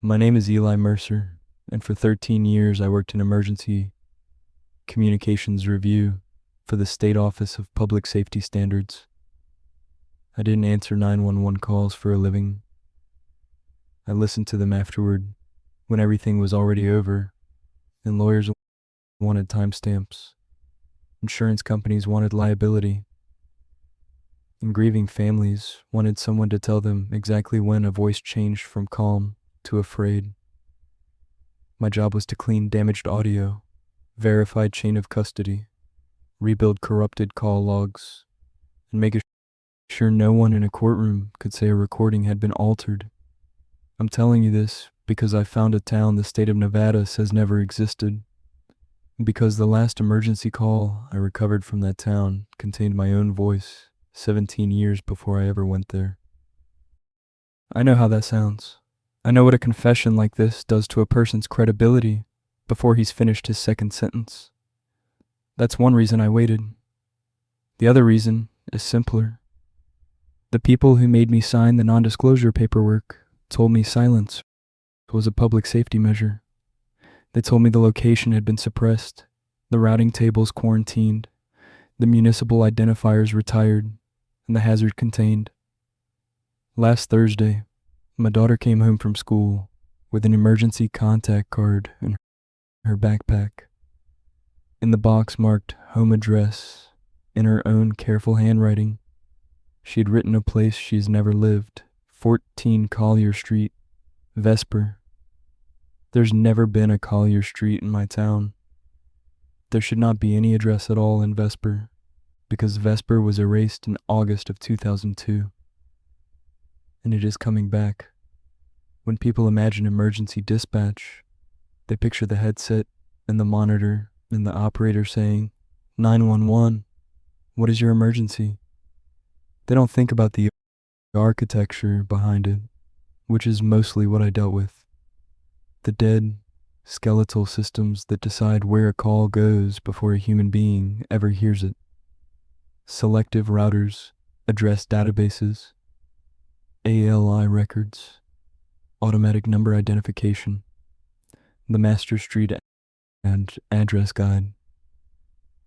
My name is Eli Mercer, and for 13 years I worked in emergency communications review for the State Office of Public Safety Standards. I didn't answer 911 calls for a living. I listened to them afterward, when everything was already over, and lawyers wanted timestamps. Insurance companies wanted liability, and grieving families wanted someone to tell them exactly when a voice changed from calm to afraid. My job was to clean damaged audio, verify chain of custody, rebuild corrupted call logs, and make sure no one in a courtroom could say a recording had been altered. I'm telling you this because I found a town the state of Nevada says never existed, and because the last emergency call I recovered from that town contained my own voice 17 years before I ever went there. I know how that sounds. I know what a confession like this does to a person's credibility before he's finished his second sentence. That's one reason I waited. The other reason is simpler. The people who made me sign the non-disclosure paperwork told me silence was a public safety measure. They told me the location had been suppressed, the routing tables quarantined, the municipal identifiers retired, and the hazard contained. Last Thursday, my daughter came home from school with an emergency contact card in her backpack. In the box marked home address, in her own careful handwriting, she had written a place she's never lived, 14 Collier Street, Vesper. There's never been a Collier Street in my town. There should not be any address at all in Vesper, because Vesper was erased in August of 2002. And it is coming back. When people imagine emergency dispatch, they picture the headset and the monitor and the operator saying, 911, what is your emergency? They don't think about the architecture behind it, which is mostly what I dealt with. The dead, skeletal systems that decide where a call goes before a human being ever hears it. Selective routers, address databases, ALI records, automatic number identification, the master street and address guide,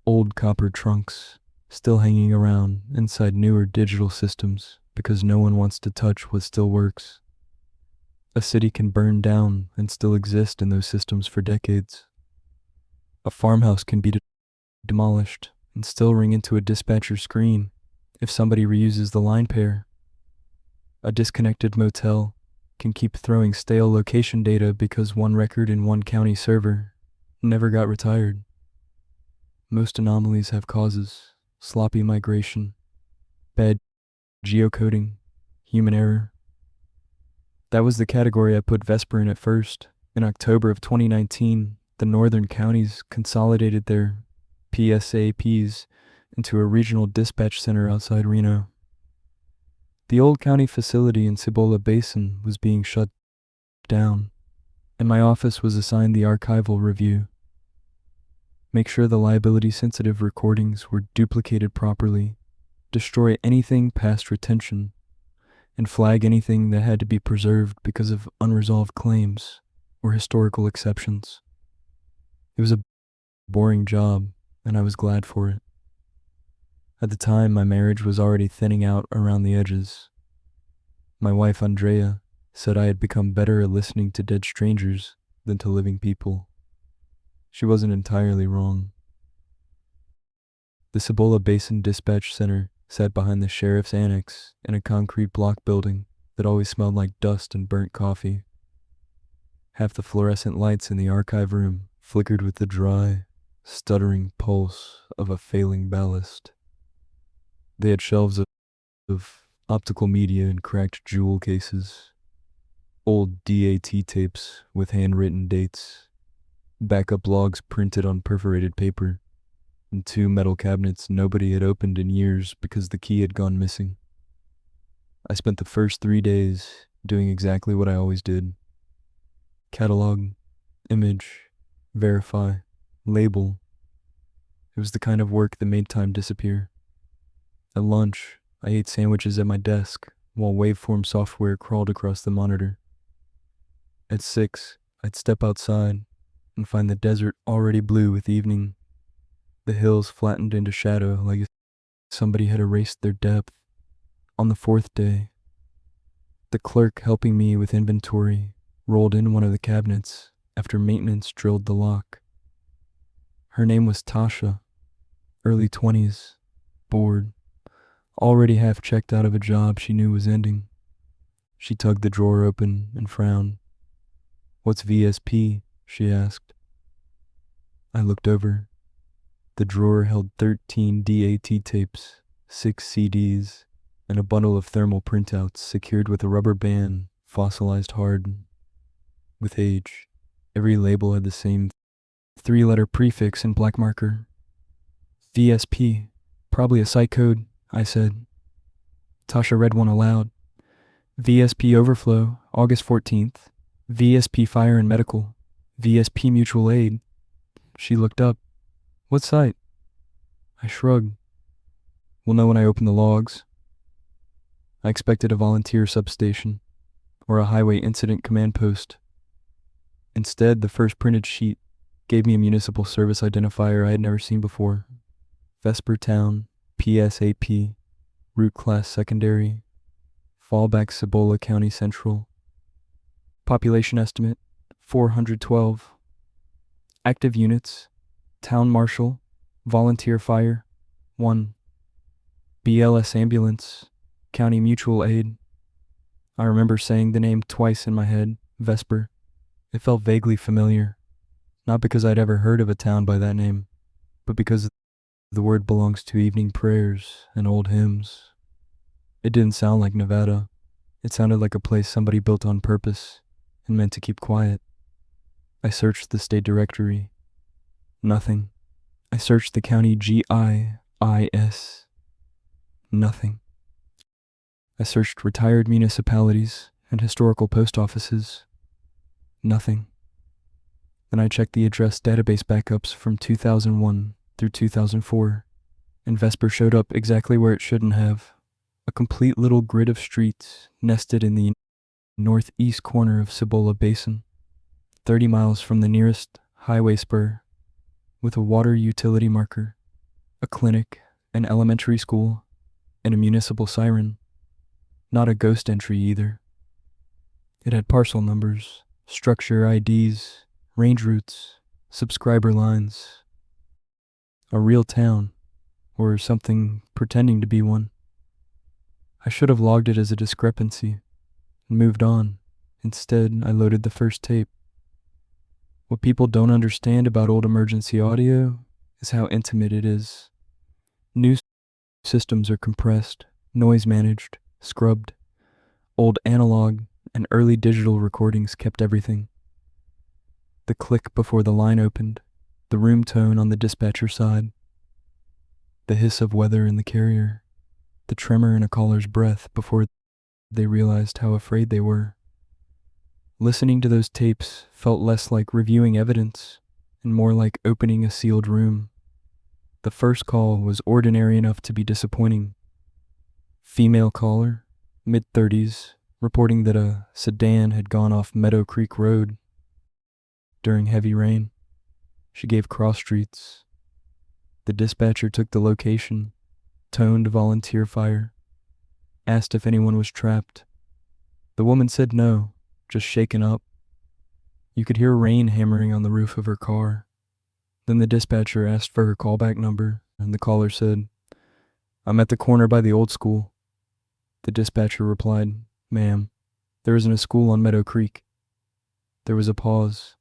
old copper trunks still hanging around inside newer digital systems because no one wants to touch what still works. A city can burn down and still exist in those systems for decades. A farmhouse can be demolished and still ring into a dispatcher screen if somebody reuses the line pair. A disconnected motel can keep throwing stale location data because one record in one county server never got retired. Most anomalies have causes: sloppy migration, bad geocoding, human error. That was the category I put Vesper in at first. In October of 2019, the northern counties consolidated their PSAPs into a regional dispatch center outside Reno. The old county facility in Cibola Basin was being shut down, and my office was assigned the archival review. Make sure the liability-sensitive recordings were duplicated properly, destroy anything past retention, and flag anything that had to be preserved because of unresolved claims or historical exceptions. It was a boring job, and I was glad for it. At the time, my marriage was already thinning out around the edges. My wife, Andrea, said I had become better at listening to dead strangers than to living people. She wasn't entirely wrong. The Cibola Basin Dispatch Center sat behind the sheriff's annex in a concrete block building that always smelled like dust and burnt coffee. Half the fluorescent lights in the archive room flickered with the dry, stuttering pulse of a failing ballast. They had shelves of optical media in cracked jewel cases, old DAT tapes with handwritten dates, backup logs printed on perforated paper, and two metal cabinets nobody had opened in years because the key had gone missing. I spent the first 3 days doing exactly what I always did: catalog, image, verify, label. It was the kind of work that made time disappear. At lunch, I ate sandwiches at my desk while waveform software crawled across the monitor. At 6, I'd step outside and find the desert already blue with evening, the hills flattened into shadow like somebody had erased their depth. On the 4th day, the clerk helping me with inventory rolled in one of the cabinets after maintenance drilled the lock. Her name was Tasha, early 20s, bored, already half checked out of a job she knew was ending. She tugged the drawer open and frowned. "What's VSP?" she asked. I looked over. The drawer held 13 DAT tapes, 6 CDs, and a bundle of thermal printouts secured with a rubber band, fossilized hard with age. Every label had the same 3-letter prefix in black marker. VSP, probably a site code, I said. Tasha read one aloud. VSP Overflow, August 14th. VSP Fire and Medical. VSP Mutual Aid. She looked up. "What site?" I shrugged. "We'll know when I open the logs." I expected a volunteer substation or a highway incident command post. Instead, the first printed sheet gave me a municipal service identifier I had never seen before. Vesper Town, PSAP, Route Class Secondary, Fallback Cibola County Central. Population estimate, 412. Active units, Town Marshal, Volunteer Fire, 1. BLS Ambulance, County Mutual Aid. I remember saying the name twice in my head, Vesper. It felt vaguely familiar, not because I'd ever heard of a town by that name, but because the word belongs to evening prayers and old hymns. It didn't sound like Nevada. It sounded like a place somebody built on purpose and meant to keep quiet. I searched the state directory. Nothing. I searched the county GIS. Nothing. I searched retired municipalities and historical post offices. Nothing. Then I checked the address database backups from 2001 through 2004, and Vesper showed up exactly where it shouldn't have. A complete little grid of streets nested in the northeast corner of Cibola Basin, 30 miles from the nearest highway spur, with a water utility marker, a clinic, an elementary school, and a municipal siren. Not a ghost entry either. It had parcel numbers, structure IDs, range routes, subscriber lines. A real town, or something pretending to be one. I should have logged it as a discrepancy and moved on. Instead, I loaded the first tape. What people don't understand about old emergency audio is how intimate it is. New systems are compressed, noise managed, scrubbed. Old analog and early digital recordings kept everything. The click before the line opened, the room tone on the dispatcher side, the hiss of weather in the carrier, the tremor in a caller's breath before they realized how afraid they were. Listening to those tapes felt less like reviewing evidence and more like opening a sealed room. The first call was ordinary enough to be disappointing. Female caller, mid-30s, reporting that a sedan had gone off Meadow Creek Road during heavy rain. She gave cross streets. The dispatcher took the location, toned volunteer fire, asked if anyone was trapped. The woman said no, just shaken up. You could hear rain hammering on the roof of her car. Then the dispatcher asked for her callback number, and the caller said, "I'm at the corner by the old school." The dispatcher replied, "Ma'am, there isn't a school on Meadow Creek." There was a pause.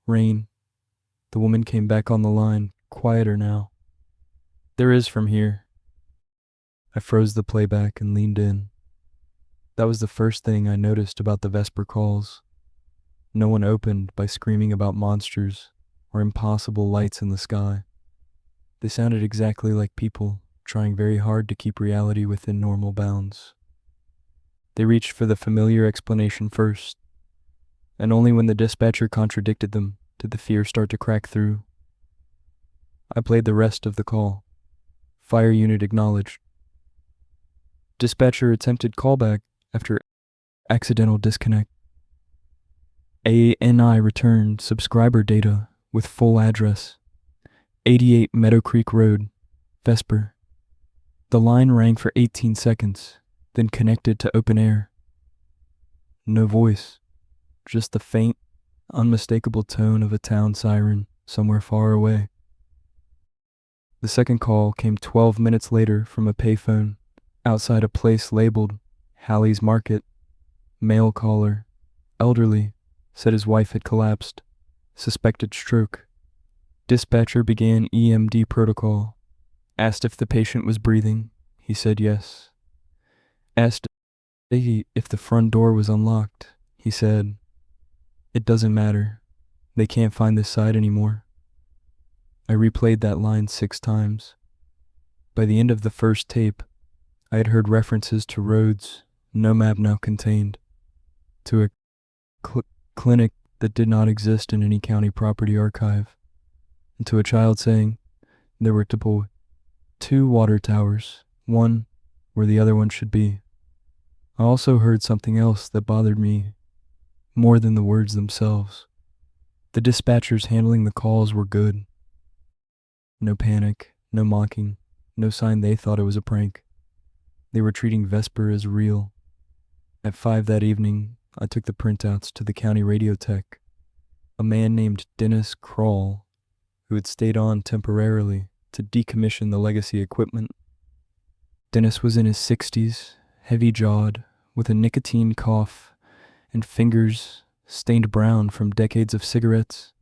Rain. The woman came back on the line, quieter now. "There is from here." I froze the playback and leaned in. That was the first thing I noticed about the Vesper calls. No one opened by screaming about monsters or impossible lights in the sky. They sounded exactly like people trying very hard to keep reality within normal bounds. They reached for the familiar explanation first, and only when the dispatcher contradicted them did the fear start to crack through. I played the rest of the call. Fire unit acknowledged. Dispatcher attempted callback after accidental disconnect. ANI returned subscriber data with full address. 88 Meadow Creek Road, Vesper. The line rang for 18 seconds, then connected to open air. No voice, just the faint, unmistakable tone of a town siren somewhere far away. The second call came 12 minutes later from a payphone outside a place labeled Hallie's Market. Male caller, elderly, said his wife had collapsed, suspected stroke. Dispatcher began EMD protocol. Asked if the patient was breathing. He said yes. Asked if the front door was unlocked. He said, "It doesn't matter. They can't find this side anymore." I replayed that line 6 times. By the end of the first tape, I had heard references to roads no map now contained, to a clinic that did not exist in any county property archive, and to a child saying there were 2 water towers, one where the other one should be. I also heard something else that bothered me more than the words themselves. The dispatchers handling the calls were good. No panic, no mocking, no sign they thought it was a prank. They were treating Vesper as real. At 5 that evening, I took the printouts to the county radio tech. A man named Dennis Kroll, who had stayed on temporarily to decommission the legacy equipment. Dennis was in his 60s, heavy-jawed, with a nicotine cough and fingers stained brown from decades of cigarettes.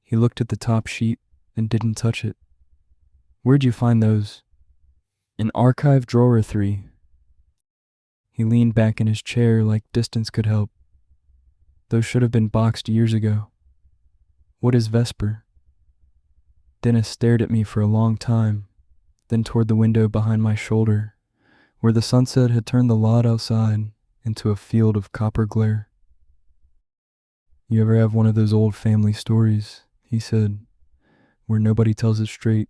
He looked at the top sheet and didn't touch it. "Where'd you find those?" "In archive drawer 3. He leaned back in his chair like distance could help. "Those should have been boxed years ago." "What is Vesper?" Dennis stared at me for a long time, then toward the window behind my shoulder, where the sunset had turned the lot outside into a field of copper glare. "You ever have one of those old family stories," he said, "where nobody tells it straight,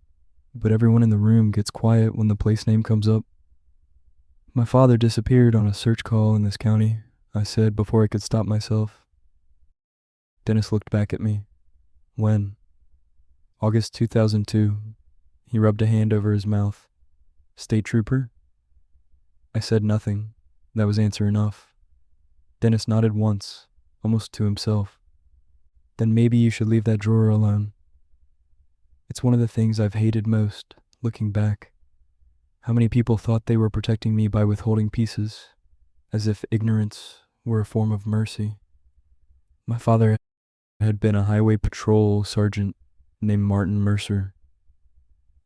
but everyone in the room gets quiet when the place name comes up?" "My father disappeared on a search call in this county," I said before I could stop myself. Dennis looked back at me. "When?" "August 2002. He rubbed a hand over his mouth. "State trooper?" I said nothing. That was answer enough. Dennis nodded once, almost to himself. "Then maybe you should leave that drawer alone." It's one of the things I've hated most, looking back. How many people thought they were protecting me by withholding pieces, as if ignorance were a form of mercy. My father had been a highway patrol sergeant named Martin Mercer.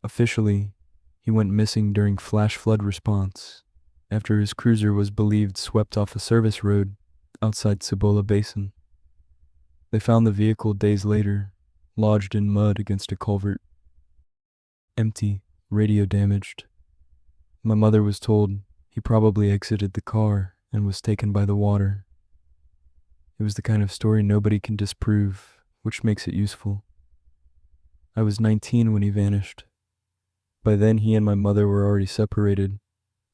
Officially, he went missing during flash flood response after his cruiser was believed swept off a service road outside Cibola Basin. They found the vehicle days later, lodged in mud against a culvert. Empty, radio damaged. My mother was told he probably exited the car and was taken by the water. It was the kind of story nobody can disprove, which makes it useful. I was 19 when he vanished. By then he and my mother were already separated,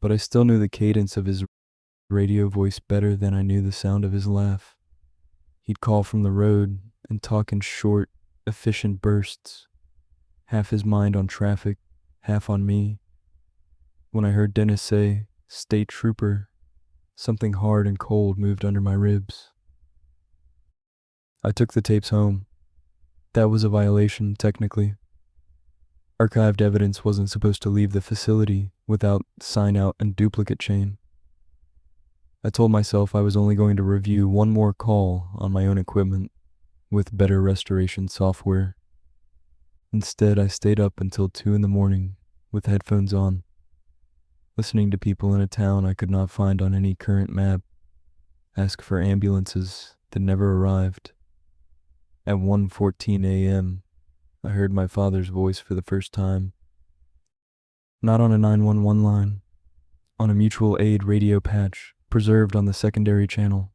but I still knew the cadence of his radio voice better than I knew the sound of his laugh. He'd call from the road and talk in short, efficient bursts, half his mind on traffic, half on me. When I heard Dennis say, "State trooper," something hard and cold moved under my ribs. I took the tapes home. That was a violation, technically. Archived evidence wasn't supposed to leave the facility without sign-out and duplicate chain. I told myself I was only going to review one more call on my own equipment with better restoration software. Instead, I stayed up until 2 a.m. with headphones on, listening to people in a town I could not find on any current map ask for ambulances that never arrived. At 1:14 a.m., I heard my father's voice for the first time. Not on a 911 line, on a mutual aid radio patch preserved on the secondary channel.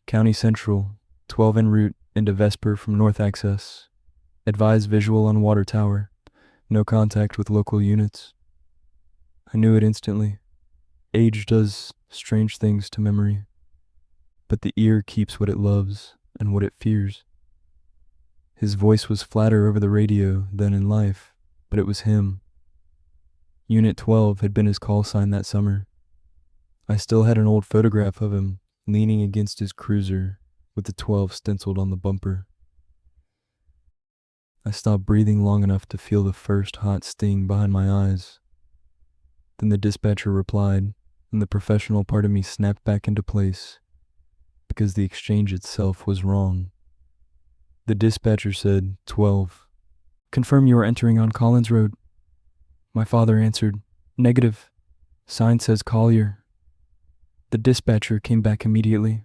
County Central, 12 en route into Vesper from North Access. Advise visual on water tower. No contact with local units. I knew it instantly. Age does strange things to memory. but the ear keeps what it loves and what it fears. His voice was flatter over the radio than in life, but it was him. Unit 12 had been his call sign that summer. I still had an old photograph of him leaning against his cruiser with the 12 stenciled on the bumper. I stopped breathing long enough to feel the first hot sting behind my eyes. Then the dispatcher replied, and the professional part of me snapped back into place because the exchange itself was wrong. The dispatcher said, 12. Confirm you are entering on Collins Road. My father answered, negative. Sign says Collier. The dispatcher came back immediately.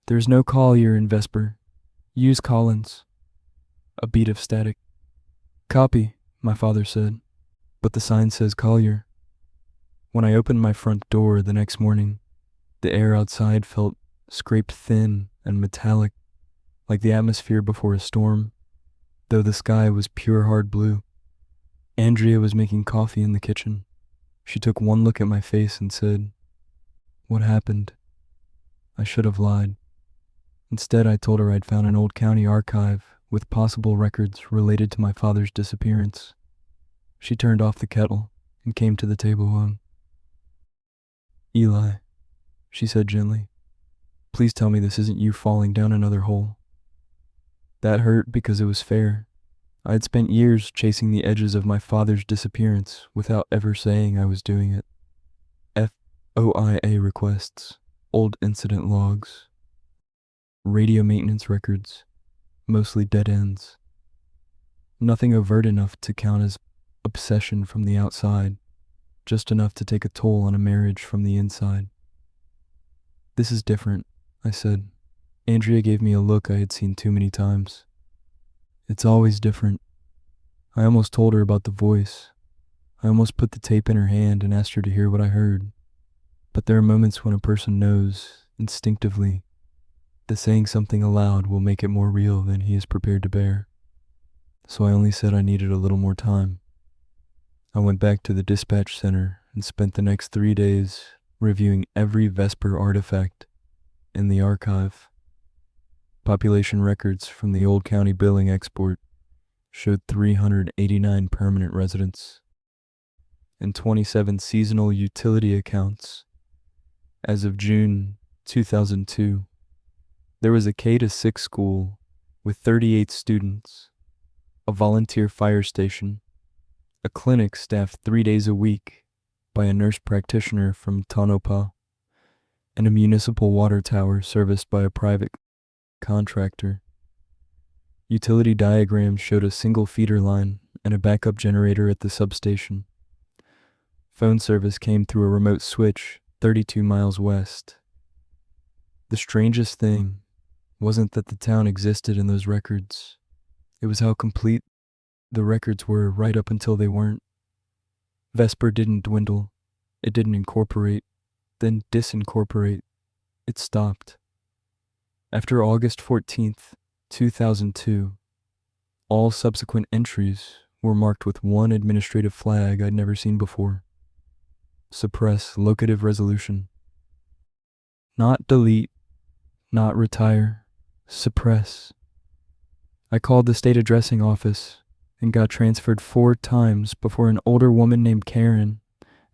There is no Collier in Vesper. Use Collins. A beat of static. Copy, my father said, but the sign says Collier. When I opened my front door the next morning, the air outside felt scraped thin and metallic, like the atmosphere before a storm, though the sky was pure hard blue. Andrea was making coffee in the kitchen. She took one look at my face and said, "What happened?" I should have lied. Instead, I told her I'd found an old county archive with possible records related to my father's disappearance. She turned off the kettle and came to the table alone. "Eli," she said gently, "please tell me this isn't you falling down another hole." That hurt because it was fair. I had spent years chasing the edges of my father's disappearance without ever saying I was doing it. FOIA requests, old incident logs, radio maintenance records, mostly dead ends. Nothing overt enough to count as obsession from the outside, just enough to take a toll on a marriage from the inside. "This is different," I said. Andrea gave me a look I had seen too many times. "It's always different." I almost told her about the voice. I almost put the tape in her hand and asked her to hear what I heard. But there are moments when a person knows, instinctively, that saying something aloud will make it more real than he is prepared to bear. So I only said I needed a little more time. I went back to the dispatch center and spent the next 3 days reviewing every Vesper artifact in the archive. Population records from the old county billing export showed 389 permanent residents and 27 seasonal utility accounts. As of June 2002, there was a K-6 school with 38 students, a volunteer fire station, a clinic staffed 3 days a week by a nurse practitioner from Tonopah, and a municipal water tower serviced by a private contractor. Utility diagrams showed a single feeder line and a backup generator at the substation. Phone service came through a remote switch 32 miles west. The strangest thing wasn't that the town existed in those records. It was how complete the records were right up until they weren't. Vesper didn't dwindle. It didn't incorporate, then disincorporate. It stopped. After August 14th, 2002, all subsequent entries were marked with one administrative flag I'd never seen before. Suppress locative resolution. Not delete, not retire, suppress. I called the state addressing office and got transferred 4 times before an older woman named Karen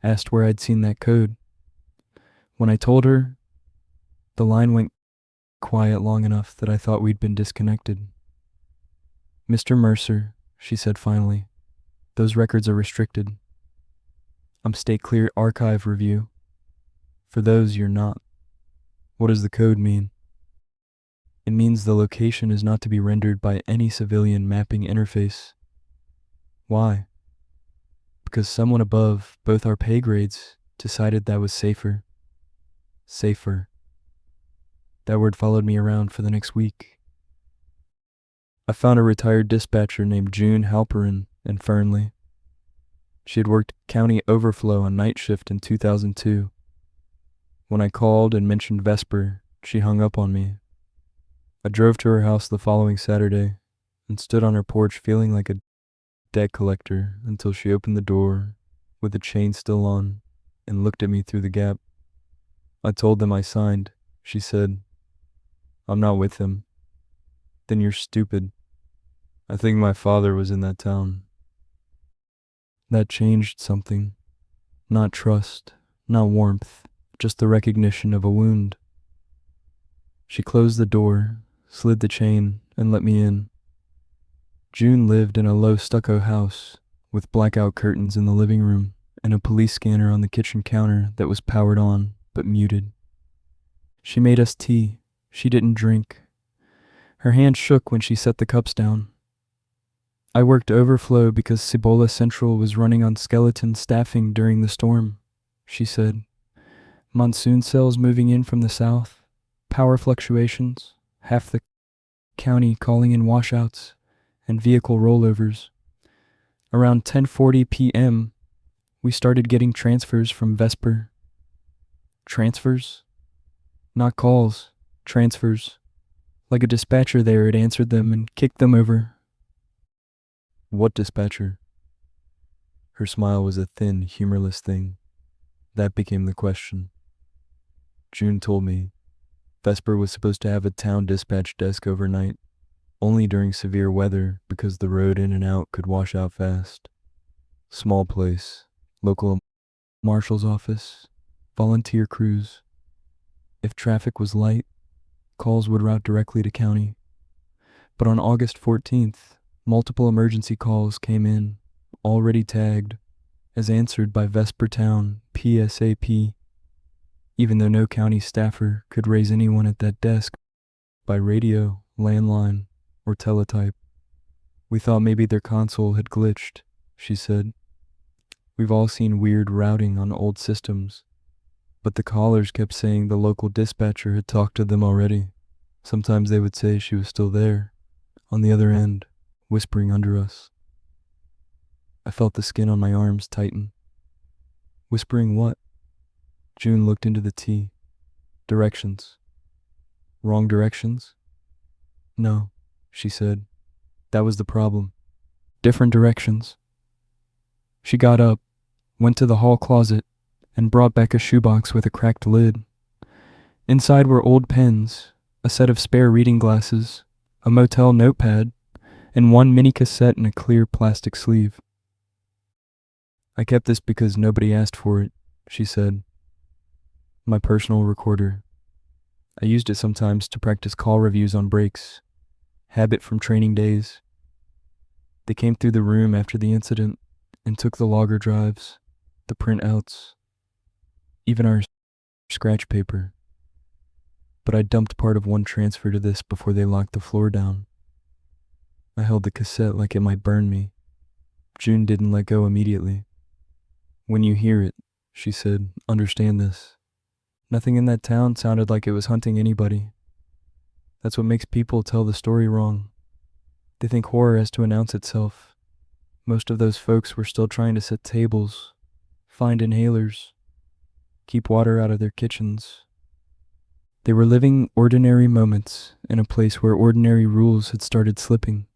asked where I'd seen that code. When I told her, the line went quiet long enough that I thought we'd been disconnected. "Mr. Mercer," she said finally, "those records are restricted. I'm state clear archive review. For those, you're not." "What does the code mean?" "It means the location is not to be rendered by any civilian mapping interface." "Why?" "Because someone above both our pay grades decided that was safer." Safer. That word followed me around for the next week. I found a retired dispatcher named June Halperin in Fernley. She had worked county overflow on night shift in 2002. When I called and mentioned Vesper, she hung up on me. I drove to her house the following Saturday and stood on her porch feeling like a debt collector until she opened the door with the chain still on and looked at me through the gap. I told them I signed. She said, I'm not with him. Then you're stupid. I think my father was in that town. That changed something. Not trust, not warmth, just the recognition of a wound. She closed the door, slid the chain, and let me in. June lived in a low stucco house with blackout curtains in the living room and a police scanner on the kitchen counter that was powered on but muted. She made us tea. She didn't drink. Her hand shook when she set the cups down. I worked overflow because Cibola Central was running on skeleton staffing during the storm, she said. Monsoon cells moving in from the south, power fluctuations, half the county calling in washouts, and vehicle rollovers. Around 10:40 p.m., we started getting transfers from Vesper. Transfers? Not calls, transfers. Like a dispatcher there had answered them and kicked them over. What dispatcher? Her smile was a thin, humorless thing. That became the question. June told me Vesper was supposed to have a town dispatch desk overnight, only during severe weather because the road in and out could wash out fast. Small place, local marshal's office, volunteer crews. If traffic was light, calls would route directly to county. But on August 14th, multiple emergency calls came in, already tagged, as answered by Vespertown PSAP, even though no county staffer could raise anyone at that desk by radio, landline, or teletype. We thought maybe their console had glitched, she said. We've all seen weird routing on old systems, but the callers kept saying the local dispatcher had talked to them already. Sometimes they would say she was still there, on the other end, whispering under us. I felt the skin on my arms tighten. Whispering what? June looked into the tea. Directions. Wrong directions? No, she said. That was the problem. Different directions. She got up, went to the hall closet, and brought back a shoebox with a cracked lid. Inside were old pens, a set of spare reading glasses, a motel notepad, and one mini cassette in a clear plastic sleeve. I kept this because nobody asked for it, she said. My personal recorder. I used it sometimes to practice call reviews on breaks. Habit from training days. They came through the room after the incident and took the logger drives, the printouts, even our scratch paper. But I dumped part of one transfer to this before they locked the floor down. I held the cassette like it might burn me. June didn't let go immediately. When you hear it, she said, understand this. Nothing in that town sounded like it was hunting anybody. That's what makes people tell the story wrong. They think horror has to announce itself. Most of those folks were still trying to set tables, find inhalers, keep water out of their kitchens. They were living ordinary moments in a place where ordinary rules had started slipping.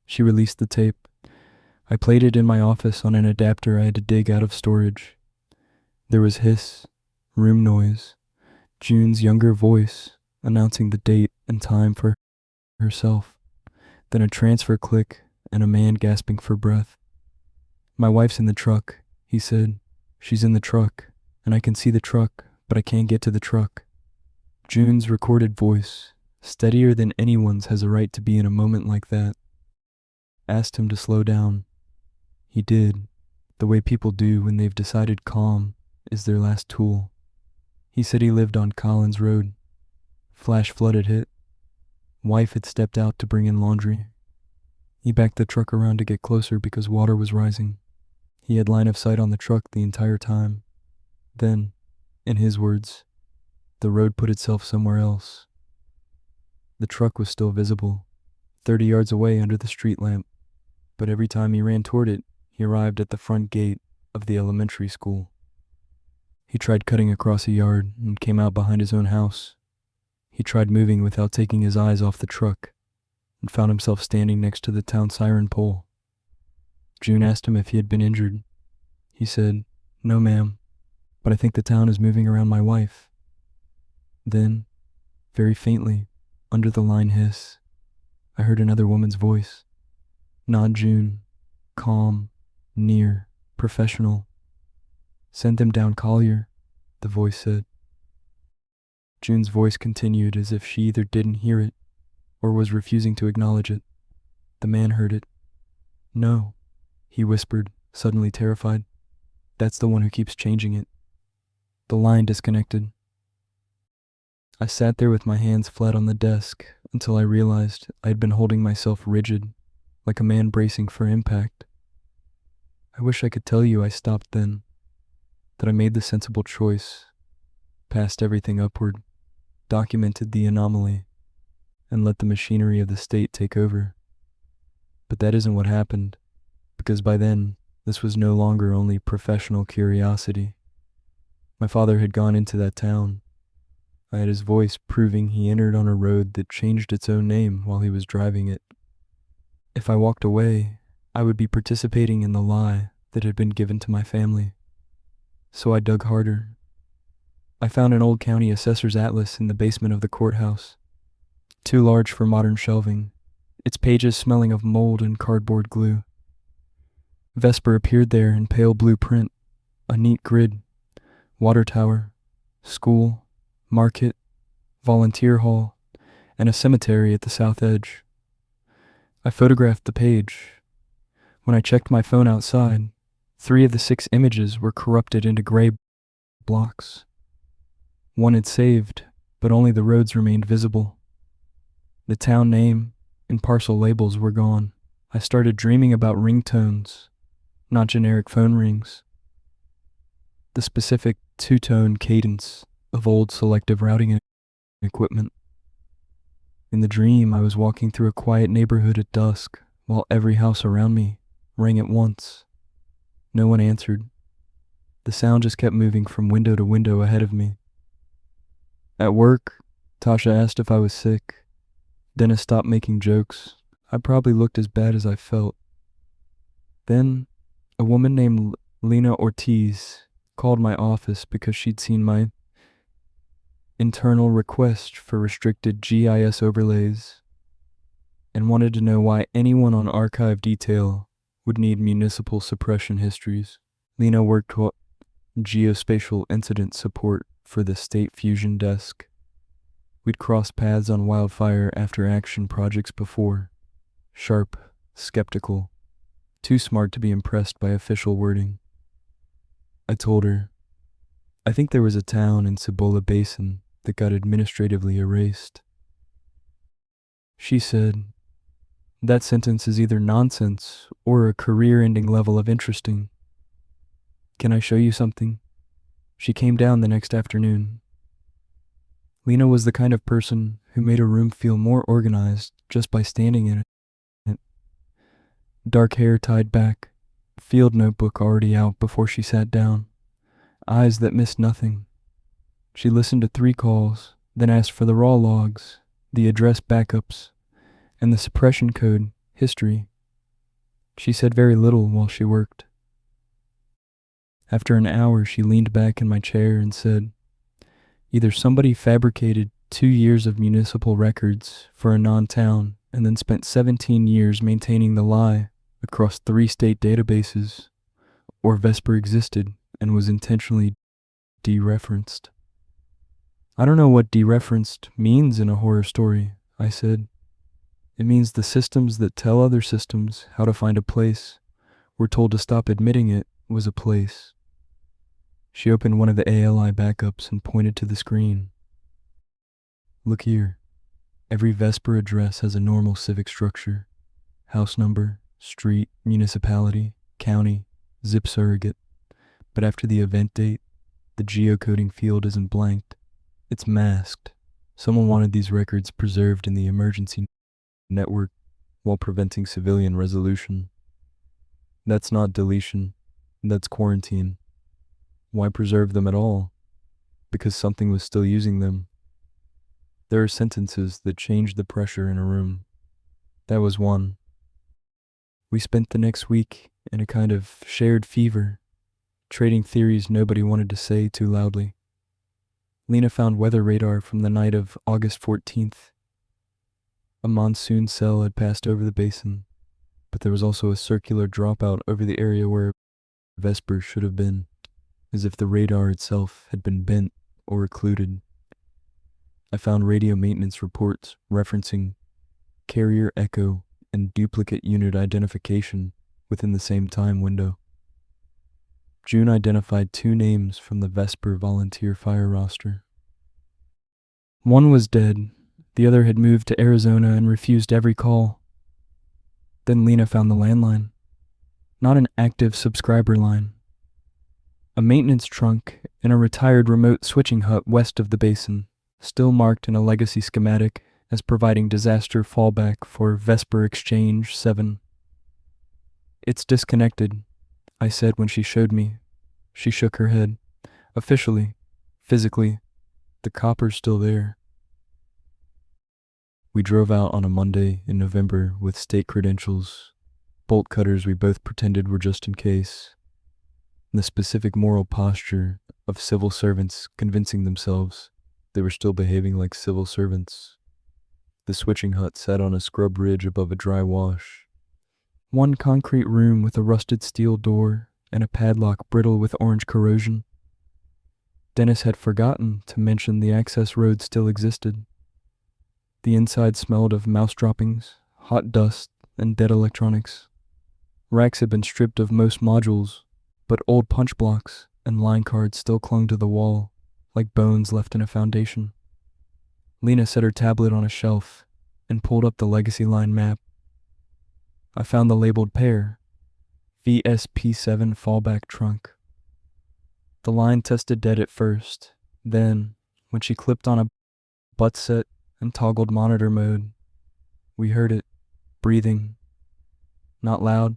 She released the tape. I played it in my office on an adapter I had to dig out of storage. There was hiss, room noise, June's younger voice announcing the date and time for herself, then a transfer click and a man gasping for breath. My wife's in the truck, he said. She's in the truck, and I can see the truck, but I can't get to the truck. June's recorded voice, steadier than anyone's, has a right to be in a moment like that. Asked him to slow down. He did, the way people do when they've decided calm is their last tool. He said he lived on Collins Road. Flash flood had hit. Wife had stepped out to bring in laundry. He backed the truck around to get closer because water was rising. He had line of sight on the truck the entire time. Then, in his words, the road put itself somewhere else. The truck was still visible, 30 yards away under the street lamp, but every time he ran toward it, he arrived at the front gate of the elementary school. He tried cutting across a yard and came out behind his own house. He tried moving without taking his eyes off the truck and found himself standing next to the town siren pole. June asked him if he had been injured. He said, "No, ma'am, but I think the town is moving around my wife." Then, very faintly, Under the line hiss, I heard another woman's voice. Not June. Calm, near, professional. Send them down, Collier, the voice said. June's voice continued as if she either didn't hear it or was refusing to acknowledge it. The man heard it. No, he whispered, suddenly terrified. That's the one who keeps changing it. The line disconnected. I sat there with my hands flat on the desk until I realized I had been holding myself rigid, like a man bracing for impact. I wish I could tell you I stopped then, that I made the sensible choice, passed everything upward, documented the anomaly, and let the machinery of the state take over. But that isn't what happened, because by then, this was no longer only professional curiosity. My father had gone into that town. I had his voice proving he entered on a road that changed its own name while he was driving it. If I walked away, I would be participating in the lie that had been given to my family. So I dug harder. I found an old county assessor's atlas in the basement of the courthouse, too large for modern shelving, its pages smelling of mold and cardboard glue. Vesper appeared there in pale blue print, a neat grid, water tower, school, market, volunteer hall, and a cemetery at the south edge. I photographed the page. When I checked my phone outside, 3 of the 6 images were corrupted into gray blocks. One had saved, but only the roads remained visible. The town name and parcel labels were gone. I started dreaming about ringtones, not generic phone rings. The specific 2-tone cadence of old selective routing equipment. In the dream, I was walking through a quiet neighborhood at dusk, while every house around me rang at once. No one answered. The sound just kept moving from window to window ahead of me. At work, Tasha asked if I was sick. Dennis stopped making jokes. I probably looked as bad as I felt. Then, a woman named Lena Ortiz called my office because she'd seen my internal request for restricted GIS overlays and wanted to know why anyone on archive detail would need municipal suppression histories. Lena worked geospatial incident support for the State Fusion Desk. We'd crossed paths on wildfire after action projects before. Sharp, skeptical, too smart to be impressed by official wording. I told her, I think there was a town in Cibola Basin that got administratively erased. She said, that sentence is either nonsense or a career-ending level of interesting. Can I show you something? She came down the next afternoon. Lena was the kind of person who made a room feel more organized just by standing in it. Dark hair tied back, field notebook already out before she sat down, eyes that missed nothing. She listened to 3 calls, then asked for the raw logs, the address backups, and the suppression code history. She said very little while she worked. After an hour, she leaned back in my chair and said, either somebody fabricated 2 years of municipal records for a non-town and then spent 17 years maintaining the lie across 3 state databases, or Vesper existed and was intentionally dereferenced. I don't know what dereferenced means in a horror story, I said. It means the systems that tell other systems how to find a place were told to stop admitting it was a place. She opened one of the ALI backups and pointed to the screen. Look here. Every Vesper address has a normal civic structure. House number, street, municipality, county, zip surrogate. But after the event date, the geocoding field isn't blanked. It's masked. Someone wanted these records preserved in the emergency network while preventing civilian resolution. That's not deletion. That's quarantine. Why preserve them at all? Because something was still using them. There are sentences that change the pressure in a room. That was one. We spent the next week in a kind of shared fever, trading theories nobody wanted to say too loudly. Lena found weather radar from the night of August 14th. A monsoon cell had passed over the basin, but there was also a circular dropout over the area where Vesper should have been, as if the radar itself had been bent or occluded. I found radio maintenance reports referencing carrier echo and duplicate unit identification within the same time window. June identified 2 names from the Vesper volunteer fire roster. One was dead, the other had moved to Arizona and refused every call. Then Lena found the landline. Not an active subscriber line. A maintenance trunk in a retired remote switching hut west of the basin, still marked in a legacy schematic as providing disaster fallback for Vesper Exchange 7. "It's disconnected," I said when she showed me. She shook her head. "Officially, physically, the copper's still there." We drove out on a Monday in November with state credentials, bolt cutters we both pretended were just in case, and the specific moral posture of civil servants convincing themselves they were still behaving like civil servants. The switching hut sat on a scrub ridge above a dry wash. One concrete room with a rusted steel door and a padlock brittle with orange corrosion. Dennis had forgotten to mention the access road still existed. The inside smelled of mouse droppings, hot dust, and dead electronics. Racks had been stripped of most modules, but old punch blocks and line cards still clung to the wall, like bones left in a foundation. Lena set her tablet on a shelf and pulled up the legacy line map. I found the labeled pair, VSP7 fallback trunk. The line tested dead at first, then, when she clipped on a butt set and toggled monitor mode, we heard it, breathing. Not loud,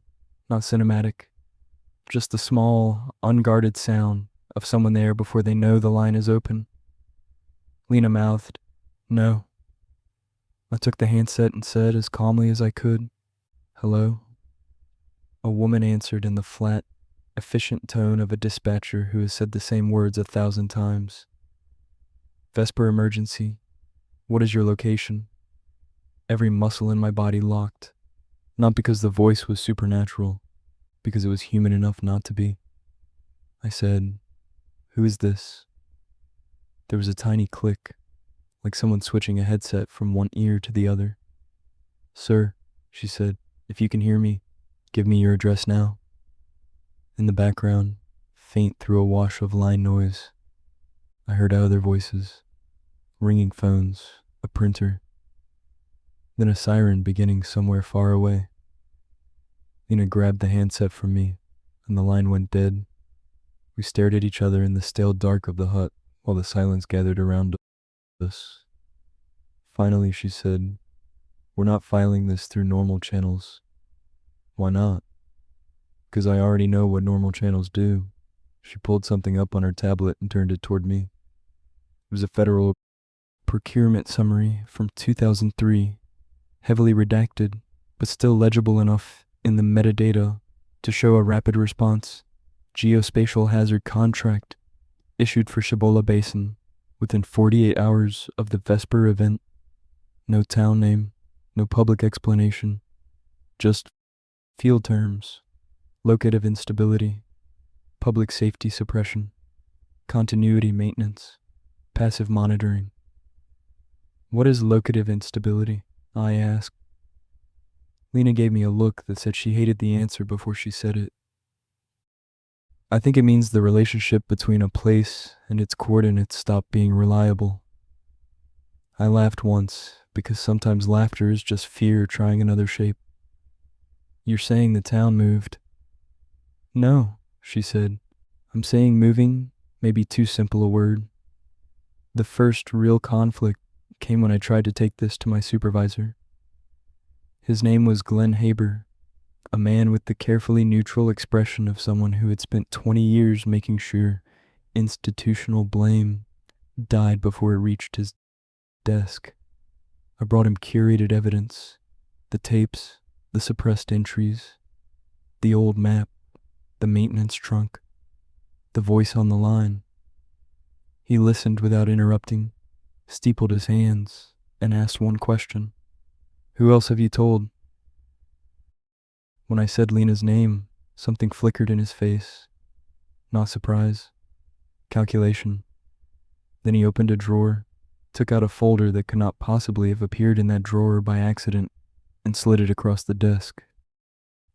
not cinematic, just the small, unguarded sound of someone there before they know the line is open. Lena mouthed, "No." I took the handset and said as calmly as I could, "Hello?" A woman answered in the flat, efficient tone of a dispatcher who has said the same words 1,000 times. "Vesper emergency. What is your location?" Every muscle in my body locked, not because the voice was supernatural, because it was human enough not to be. I said, "Who is this?" There was a tiny click, like someone switching a headset from one ear to the other. "Sir," she said, "if you can hear me, give me your address now." In the background, faint through a wash of line noise, I heard other voices, ringing phones, a printer, then a siren beginning somewhere far away. Lena grabbed the handset from me, and the line went dead. We stared at each other in the stale dark of the hut while the silence gathered around us. Finally, she said, "We're not filing this through normal channels." "Why not?" "Because I already know what normal channels do." She pulled something up on her tablet and turned it toward me. It was a federal procurement summary from 2003, heavily redacted, but still legible enough in the metadata to show a rapid response geospatial hazard contract issued for Cibola Basin within 48 hours of the Vesper event. No town name, no public explanation, just field terms, locative instability, public safety suppression, continuity maintenance, passive monitoring. "What is locative instability?" I asked. Lena gave me a look that said she hated the answer before she said it. "I think it means the relationship between a place and its coordinates stop being reliable." I laughed once, because sometimes laughter is just fear trying another shape. "You're saying the town moved?" "No," she said. "I'm saying moving may be too simple a word. The first real conflict came when I tried to take this to my supervisor. His name was Glenn Haber, a man with the carefully neutral expression of someone who had spent 20 years making sure institutional blame died before it reached his desk. I brought him curated evidence, the tapes, the suppressed entries, the old map, the maintenance trunk, the voice on the line. He listened without interrupting, steepled his hands, and asked one question. Who else have you told? When I said Lena's name, something flickered in his face. Not surprise. Calculation. Then he opened a drawer, took out a folder that could not possibly have appeared in that drawer by accident, and slid it across the desk.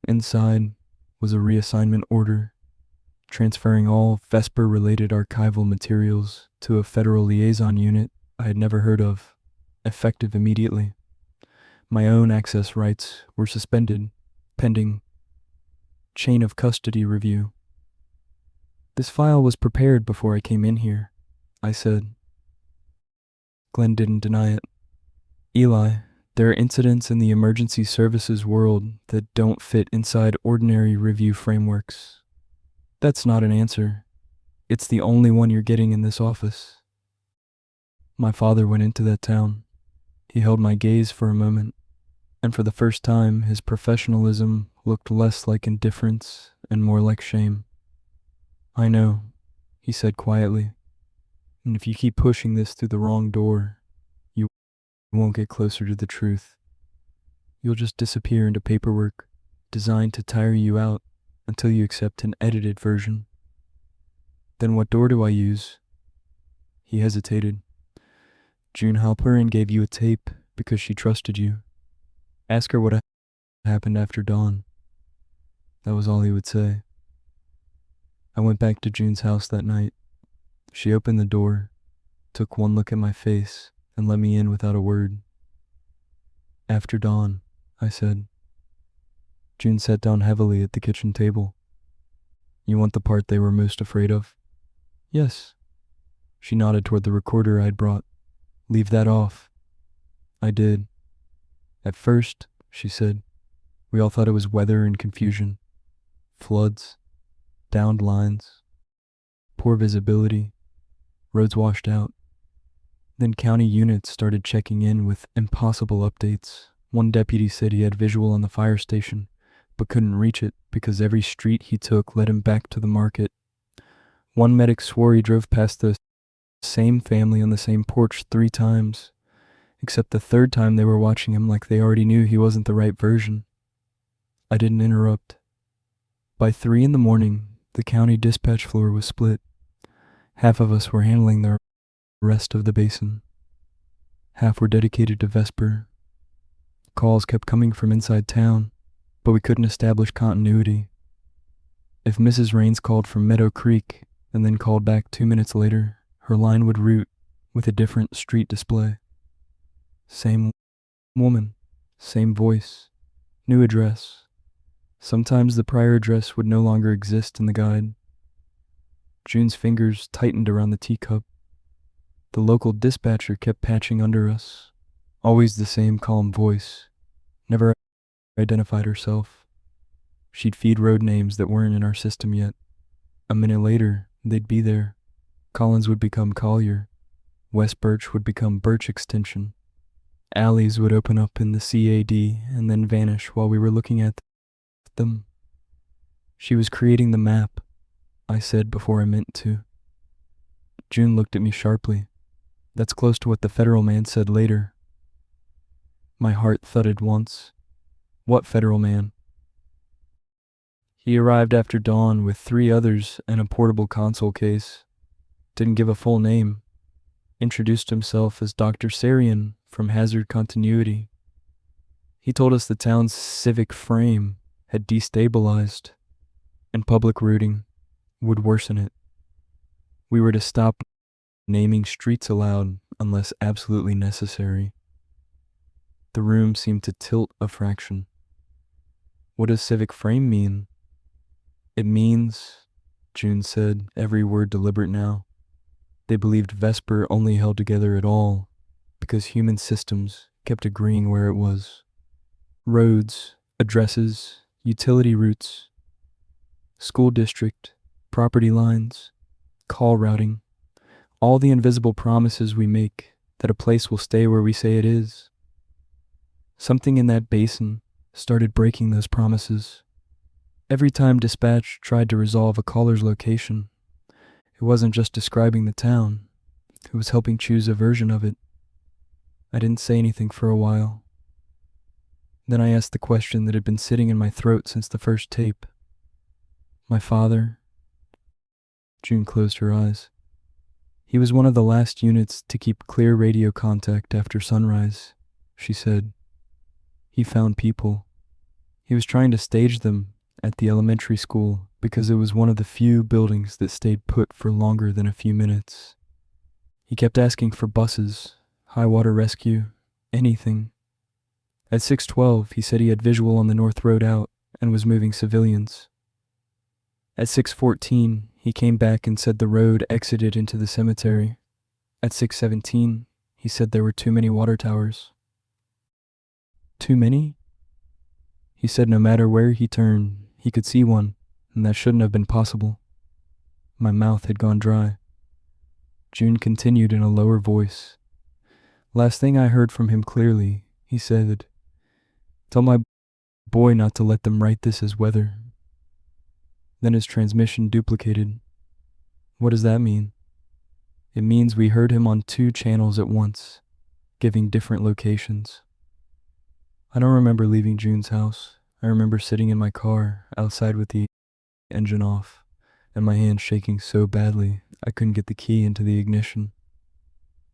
Inside was a reassignment order, transferring all Vesper-related archival materials to a federal liaison unit I had never heard of, effective immediately. My own access rights were suspended, pending chain of custody review. This file was prepared before I came in here, I said. Glenn didn't deny it. Eli, there are incidents in the emergency services world that don't fit inside ordinary review frameworks. That's not an answer. It's the only one you're getting in this office. My father went into that town. He held my gaze for a moment, and for the first time his professionalism looked less like indifference and more like shame. I know, he said quietly, and if you keep pushing this through the wrong door, you won't get closer to the truth. You'll just disappear into paperwork designed to tire you out until you accept an edited version. Then what door do I use? He hesitated. June Halperin gave you a tape because she trusted you. Ask her what happened after dawn. That was all he would say. I went back to June's house that night. She opened the door, took one look at my face, and let me in without a word. After dawn, I said. June sat down heavily at the kitchen table. You want the part they were most afraid of? Yes. She nodded toward the recorder I'd brought. Leave that off. I did. At first, she said, we all thought it was weather and confusion. Floods, downed lines, poor visibility, roads washed out. Then county units started checking in with impossible updates. One deputy said he had visual on the fire station, but couldn't reach it because every street he took led him back to the market. One medic swore he drove past the same family on the same porch 3 times, except the 3rd time they were watching him like they already knew he wasn't the right version. I didn't interrupt. By 3 a.m, the county dispatch floor was split. Half of us were handling the rest of the basin. Half were dedicated to Vesper. Calls kept coming from inside town, but we couldn't establish continuity. If Mrs. Raines called from Meadow Creek and then called back 2 minutes later, her line would route with a different street display. Same woman, same voice, new address. Sometimes the prior address would no longer exist in the guide. June's fingers tightened around the teacup. The local dispatcher kept patching under us. Always the same calm voice. Never identified herself. She'd feed road names that weren't in our system yet. A minute later, they'd be there. Collins would become Collier. West Birch would become Birch Extension. Alleys would open up in the CAD and then vanish while we were looking at them. She was creating the map, I said before I meant to. June looked at me sharply. That's close to what the federal man said later. My heart thudded once. What federal man? He arrived after dawn with 3 others and a portable console case. Didn't give a full name. Introduced himself as Dr. Sarian from Hazard Continuity. He told us the town's civic frame had destabilized, and public routing would worsen it. We were to stop naming streets aloud unless absolutely necessary. The room seemed to tilt a fraction. What does civic frame mean? It means, June said, every word deliberate now. They believed Vesper only held together at all because human systems kept agreeing where it was. Roads, addresses, utility routes, school district, property lines, call routing, all the invisible promises we make that a place will stay where we say it is. Something in that basin started breaking those promises. Every time dispatch tried to resolve a caller's location, it wasn't just describing the town, it was helping choose a version of it. I didn't say anything for a while. Then I asked the question that had been sitting in my throat since the first tape. My father? June closed her eyes. He was one of the last units to keep clear radio contact after sunrise, she said. He found people. He was trying to stage them at the elementary school because it was one of the few buildings that stayed put for longer than a few minutes. He kept asking for buses, high water rescue, anything. At 6:12, he said he had visual on the North Road out and was moving civilians. At 6:14, he came back and said the road exited into the cemetery. At 6:17, he said there were too many water towers. Too many? He said no matter where he turned, he could see one, and that shouldn't have been possible. My mouth had gone dry. June continued in a lower voice. Last thing I heard from him clearly, he said, "Tell my boy not to let them write this as weather." Then his transmission duplicated. What does that mean? It means we heard him on 2 channels at once, giving different locations. I don't remember leaving June's house. I remember sitting in my car outside with the engine off, and my hand shaking so badly I couldn't get the key into the ignition.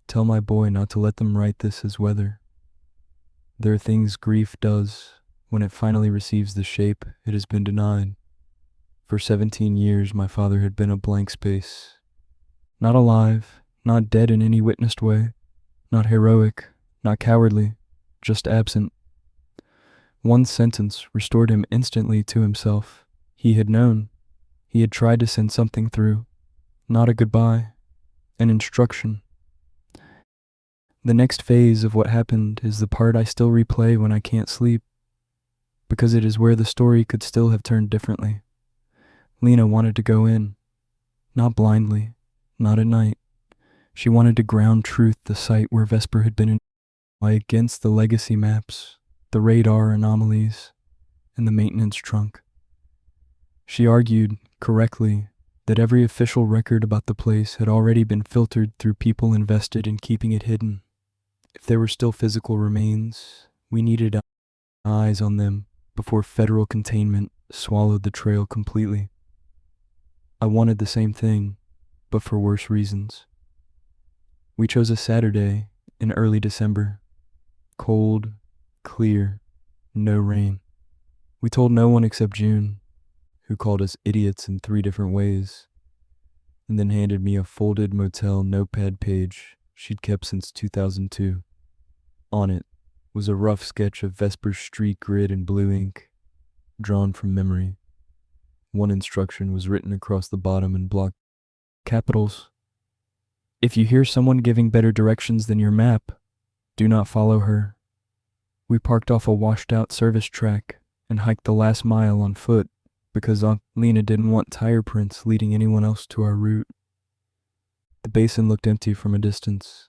Tell my boy not to let them write this as weather. There are things grief does when it finally receives the shape it has been denied. For 17 years, my father had been a blank space. Not alive, not dead in any witnessed way, not heroic, not cowardly, just absent. One sentence restored him instantly to himself. He had known. He had tried to send something through. Not a goodbye, an instruction. The next phase of what happened is the part I still replay when I can't sleep, because it is where the story could still have turned differently. Lena wanted to go in, not blindly, not at night. She wanted to ground truth the site where Vesper had been against the legacy maps, the radar anomalies, and the maintenance trunk. She argued, correctly, that every official record about the place had already been filtered through people invested in keeping it hidden. If there were still physical remains, we needed eyes on them before federal containment swallowed the trail completely. I wanted the same thing, but for worse reasons. We chose a Saturday in early December. Cold, clear, no rain. We told no one except June, who called us idiots in 3 different ways, and then handed me a folded motel notepad page she'd kept since 2002. On it was a rough sketch of Vesper's street grid in blue ink, drawn from memory. One instruction was written across the bottom in block capitals. If you hear someone giving better directions than your map, do not follow her. We parked off a washed-out service track and hiked the last mile on foot because Aunt Lena didn't want tire prints leading anyone else to our route. The basin looked empty from a distance.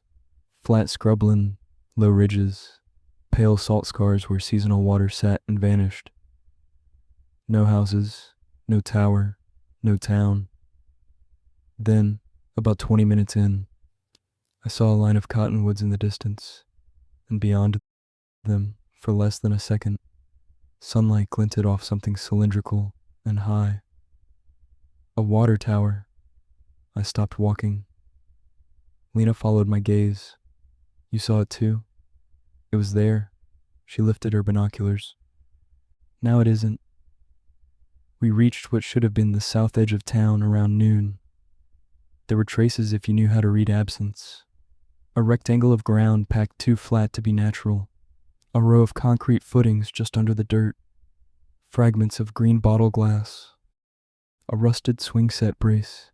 Flat scrubland, low ridges, pale salt scars where seasonal water sat and vanished. No houses, no tower, no town. Then, about 20 minutes in, I saw a line of cottonwoods in the distance, and beyond them, for less than a second, sunlight glinted off something cylindrical and high. A water tower. I stopped walking. Lena followed my gaze. You saw it too? It was there. She lifted her binoculars. Now it isn't. We reached what should have been the south edge of town around noon. There were traces if you knew how to read absence. A rectangle of ground packed too flat to be natural. A row of concrete footings just under the dirt. Fragments of green bottle glass. A rusted swing set brace.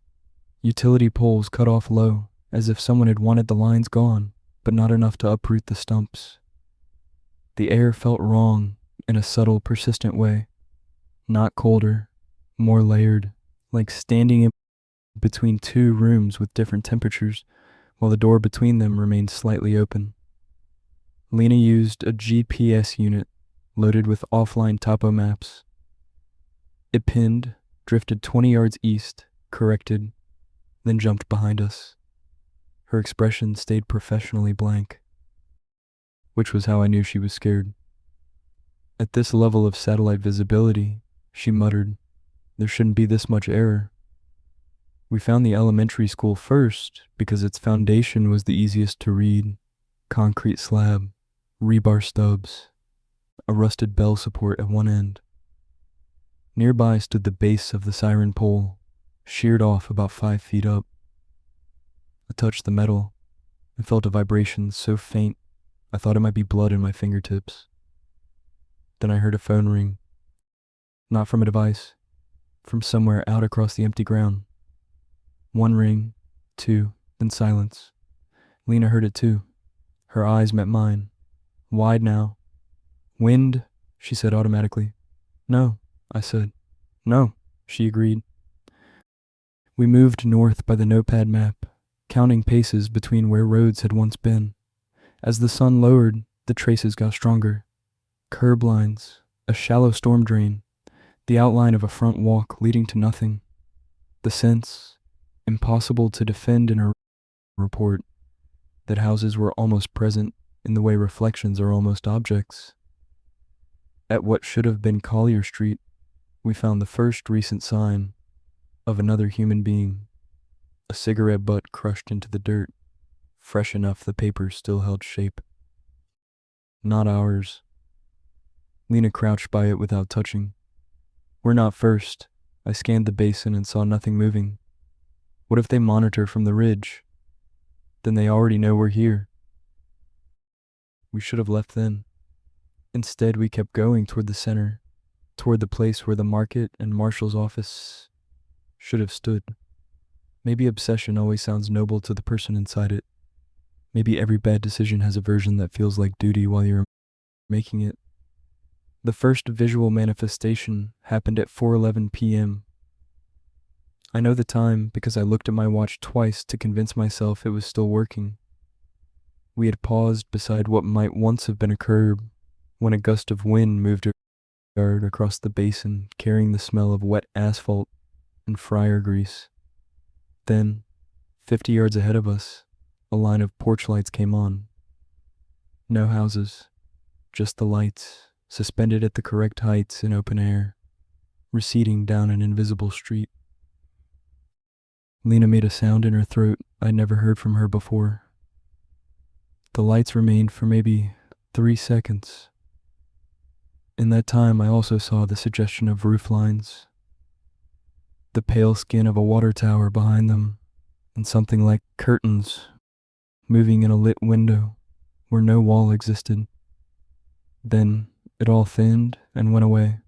Utility poles cut off low, as if someone had wanted the lines gone, but not enough to uproot the stumps. The air felt wrong in a subtle, persistent way. Not colder, more layered, like standing in between 2 rooms with different temperatures, while the door between them remained slightly open. Lena used a GPS unit loaded with offline topo maps. It pinned, drifted 20 yards east, corrected, then jumped behind us. Her expression stayed professionally blank, which was how I knew she was scared. At this level of satellite visibility, she muttered, there shouldn't be this much error. We found the elementary school first because its foundation was the easiest to read. Concrete slab, rebar stubs, a rusted bell support at one end. Nearby stood the base of the siren pole, sheared off about 5 feet up. I touched the metal and felt a vibration so faint I thought it might be blood in my fingertips. Then I heard a phone ring. Not from a device, from somewhere out across the empty ground. 1 ring, 2, then silence. Lena heard it too. Her eyes met mine, wide now. Wind, she said automatically. No, I said. No, she agreed. We moved north by the notepad map, counting paces between where roads had once been. As the sun lowered, the traces got stronger. Curb lines, a shallow storm drain, the outline of a front walk leading to nothing. The sense, impossible to defend in a report, that houses were almost present in the way reflections are almost objects. At what should have been Collier Street, we found the first recent sign of another human being, a cigarette butt crushed into the dirt, fresh enough the paper still held shape. Not ours. Lena crouched by it without touching. We're not first. I scanned the basin and saw nothing moving. What if they monitor from the ridge? Then they already know we're here. We should have left then. Instead, we kept going toward the center, toward the place where the market and marshal's office should have stood. Maybe obsession always sounds noble to the person inside it. Maybe every bad decision has a version that feels like duty while you're making it. The first visual manifestation happened at 4:11 p.m. I know the time because I looked at my watch twice to convince myself it was still working. We had paused beside what might once have been a curb when a gust of wind moved a yard across the basin, carrying the smell of wet asphalt and fryer grease. Then, 50 yards ahead of us, a line of porch lights came on. No houses, just the lights, suspended at the correct heights in open air, receding down an invisible street. Lena made a sound in her throat I'd never heard from her before. The lights remained for maybe 3 seconds. In that time, I also saw the suggestion of roof lines, the pale skin of a water tower behind them, and something like curtains moving in a lit window where no wall existed. Then it all thinned and went away.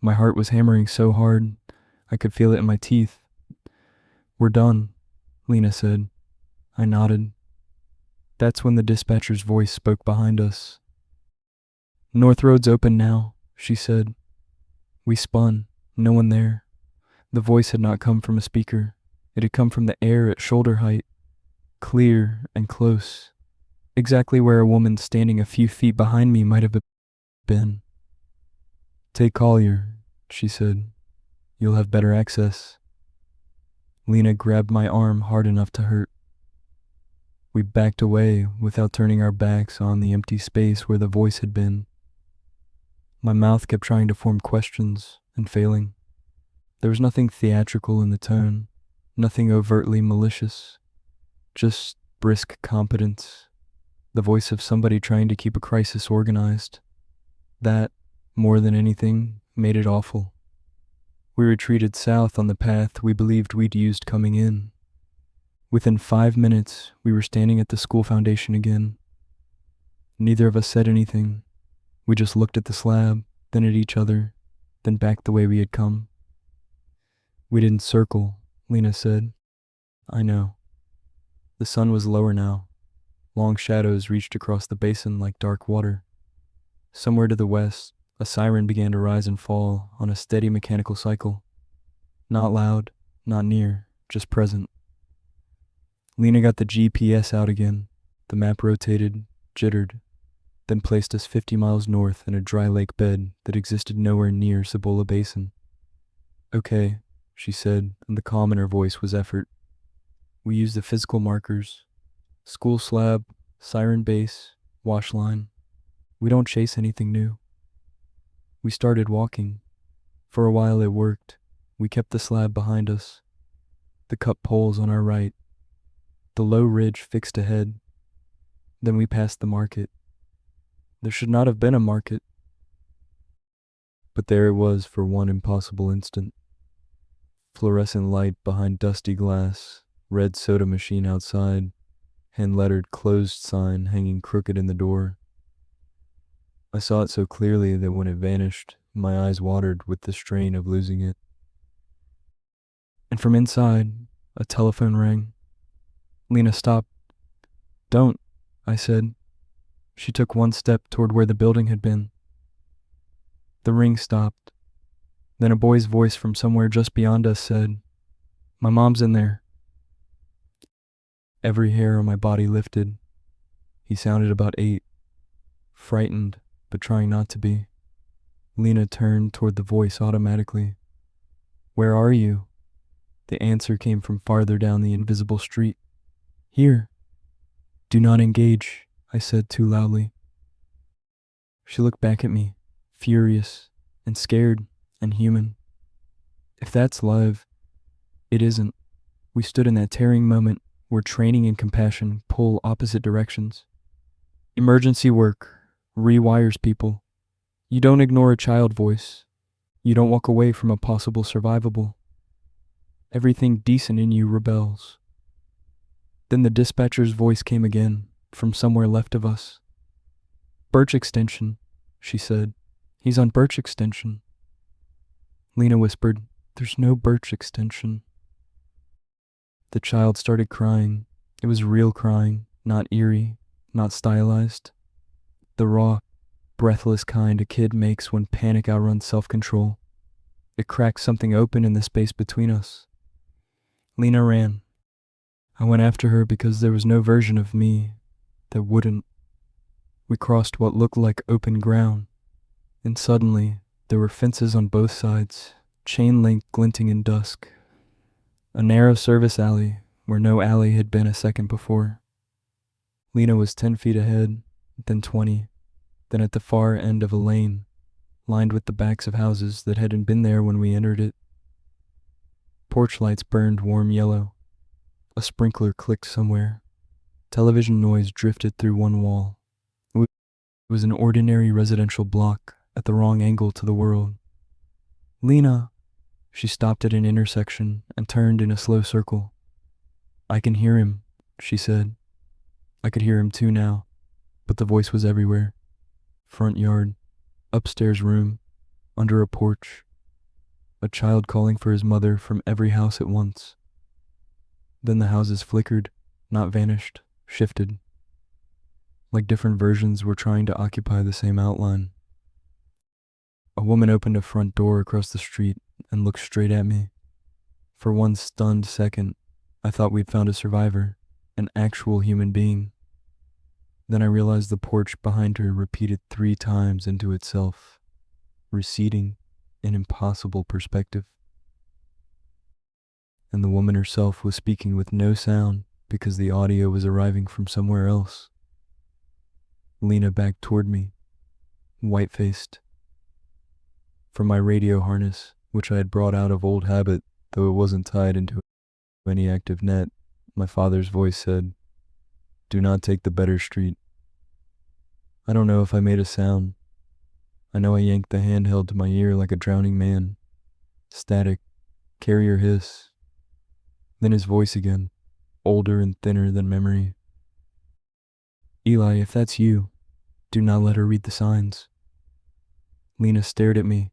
My heart was hammering so hard I could feel it in my teeth. We're done, Lena said. I nodded. That's when the dispatcher's voice spoke behind us. North Road's open now, she said. We spun, no one there. The voice had not come from a speaker. It had come from the air at shoulder height, clear and close, exactly where a woman standing a few feet behind me might have been. Take Collier, she said. You'll have better access. Lena grabbed my arm hard enough to hurt. We backed away without turning our backs on the empty space where the voice had been. My mouth kept trying to form questions and failing. There was nothing theatrical in the tone, nothing overtly malicious, just brisk competence, the voice of somebody trying to keep a crisis organized. That, more than anything, made it awful. We retreated south on the path we believed we'd used coming in. Within 5 minutes, we were standing at the school foundation again. Neither of us said anything. We just looked at the slab, then at each other, then back the way we had come. We didn't circle, Lena said. I know. The sun was lower now. Long shadows reached across the basin like dark water. Somewhere to the west, a siren began to rise and fall on a steady mechanical cycle. Not loud, not near, just present. Lena got the GPS out again. The map rotated, jittered, then placed us 50 miles north in a dry lake bed that existed nowhere near Cibola Basin. Okay, she said, and the calm in her voice was effort. We used the physical markers. School slab, siren base, wash line. We don't chase anything new. We started walking. For a while it worked. We kept the slab behind us, the cup poles on our right, the low ridge fixed ahead. Then we passed the market. There should not have been a market, but there it was for one impossible instant. Fluorescent light behind dusty glass, red soda machine outside, hand-lettered closed sign hanging crooked in the door. I saw it so clearly that when it vanished, my eyes watered with the strain of losing it. And from inside, a telephone rang. Lena stopped. "Don't," I said. She took one step toward where the building had been. The ring stopped. Then a boy's voice from somewhere just beyond us said, "My mom's in there." Every hair on my body lifted. He sounded about 8, frightened, but trying not to be. Lena turned toward the voice automatically. "Where are you?" The answer came from farther down the invisible street. "Here." "Do not engage," I said too loudly. She looked back at me, furious and scared and human. If that's love, it isn't. We stood in that tearing moment where training and compassion pull opposite directions. Emergency work rewires people. You don't ignore a child voice. You don't walk away from a possible survivable. Everything decent in you rebels. Then the dispatcher's voice came again, from somewhere left of us. "Birch Extension," she said. "He's on Birch Extension." Lena whispered, "There's no Birch Extension." The child started crying. It was real crying, not eerie, not stylized. The raw, breathless kind a kid makes when panic outruns self-control. It cracked something open in the space between us. Lena ran. I went after her because there was no version of me that wouldn't. We crossed what looked like open ground, and suddenly there were fences on both sides, chain link glinting in dusk. A narrow service alley where no alley had been a second before. Lena was 10 feet ahead, then 20, then at the far end of a lane, lined with the backs of houses that hadn't been there when we entered it. Porch lights burned warm yellow. A sprinkler clicked somewhere. Television noise drifted through one wall. It was an ordinary residential block at the wrong angle to the world. "Lena!" She stopped at an intersection and turned in a slow circle. "I can hear him," she said. I could hear him too now, but the voice was everywhere. Front yard, upstairs room, under a porch. A child calling for his mother from every house at once. Then the houses flickered, not vanished, shifted. Like different versions were trying to occupy the same outline. A woman opened a front door across the street and looked straight at me. For one stunned second, I thought we'd found a survivor, an actual human being. Then I realized the porch behind her repeated 3 times into itself, receding in impossible perspective. And the woman herself was speaking with no sound because the audio was arriving from somewhere else. Lena backed toward me, white-faced. From my radio harness, which I had brought out of old habit, though it wasn't tied into any active net, my father's voice said, "Do not take the better street." I don't know if I made a sound. I know I yanked the handheld to my ear like a drowning man. Static, carrier hiss. Then his voice again, older and thinner than memory. "Eli, if that's you, do not let her read the signs." Lena stared at me.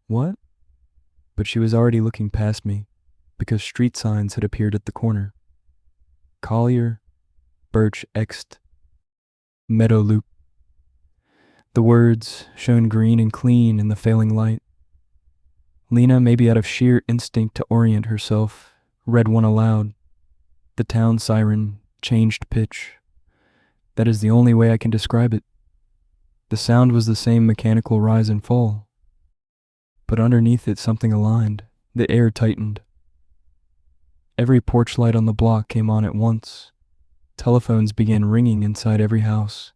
"What?" But she was already looking past me, because street signs had appeared at the corner. Collier, Birch Ext, Meadow Loop. The words shone green and clean in the failing light. Lena, maybe out of sheer instinct to orient herself, read one aloud. The town siren changed pitch. That is the only way I can describe it. The sound was the same mechanical rise and fall. But underneath it something aligned. The air tightened. Every porch light on the block came on at once. Telephones began ringing inside every house,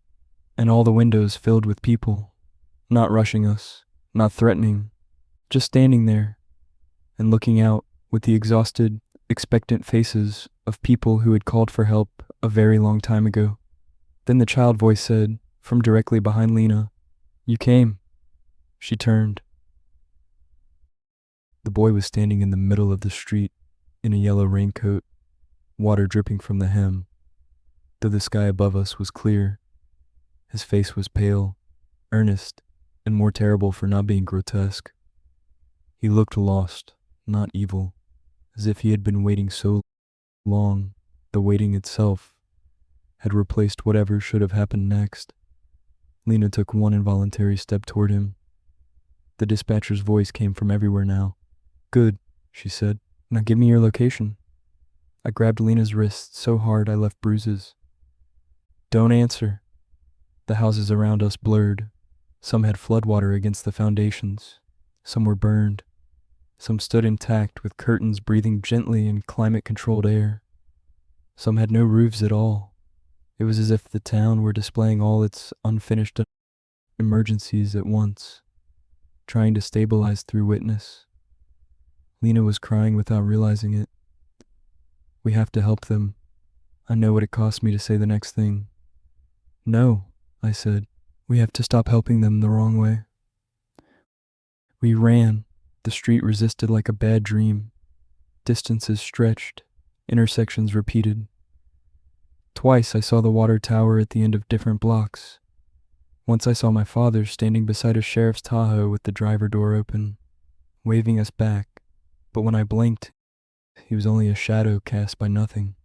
and all the windows filled with people, not rushing us, not threatening, just standing there and looking out with the exhausted, expectant faces of people who had called for help a very long time ago. Then the child voice said, from directly behind Lena, "You came." She turned. The boy was standing in the middle of the street in a yellow raincoat, water dripping from the hem. Though the sky above us was clear, his face was pale, earnest, and more terrible for not being grotesque. He looked lost, not evil, as if he had been waiting so long, the waiting itself had replaced whatever should have happened next. Lena took one involuntary step toward him. The dispatcher's voice came from everywhere now. "Good," she said. "Now give me your location." I grabbed Lena's wrist so hard I left bruises. "Don't answer." The houses around us blurred. Some had floodwater against the foundations. Some were burned. Some stood intact with curtains breathing gently in climate-controlled air. Some had no roofs at all. It was as if the town were displaying all its unfinished emergencies at once, trying to stabilize through witness. Lena was crying without realizing it. "We have to help them." I know what it cost me to say the next thing. "No," I said. "We have to stop helping them the wrong way." We ran. The street resisted like a bad dream. Distances stretched. Intersections repeated. Twice I saw the water tower at the end of different blocks. Once I saw my father standing beside a sheriff's Tahoe with the driver door open, waving us back, but when I blinked, he was only a shadow cast by nothing.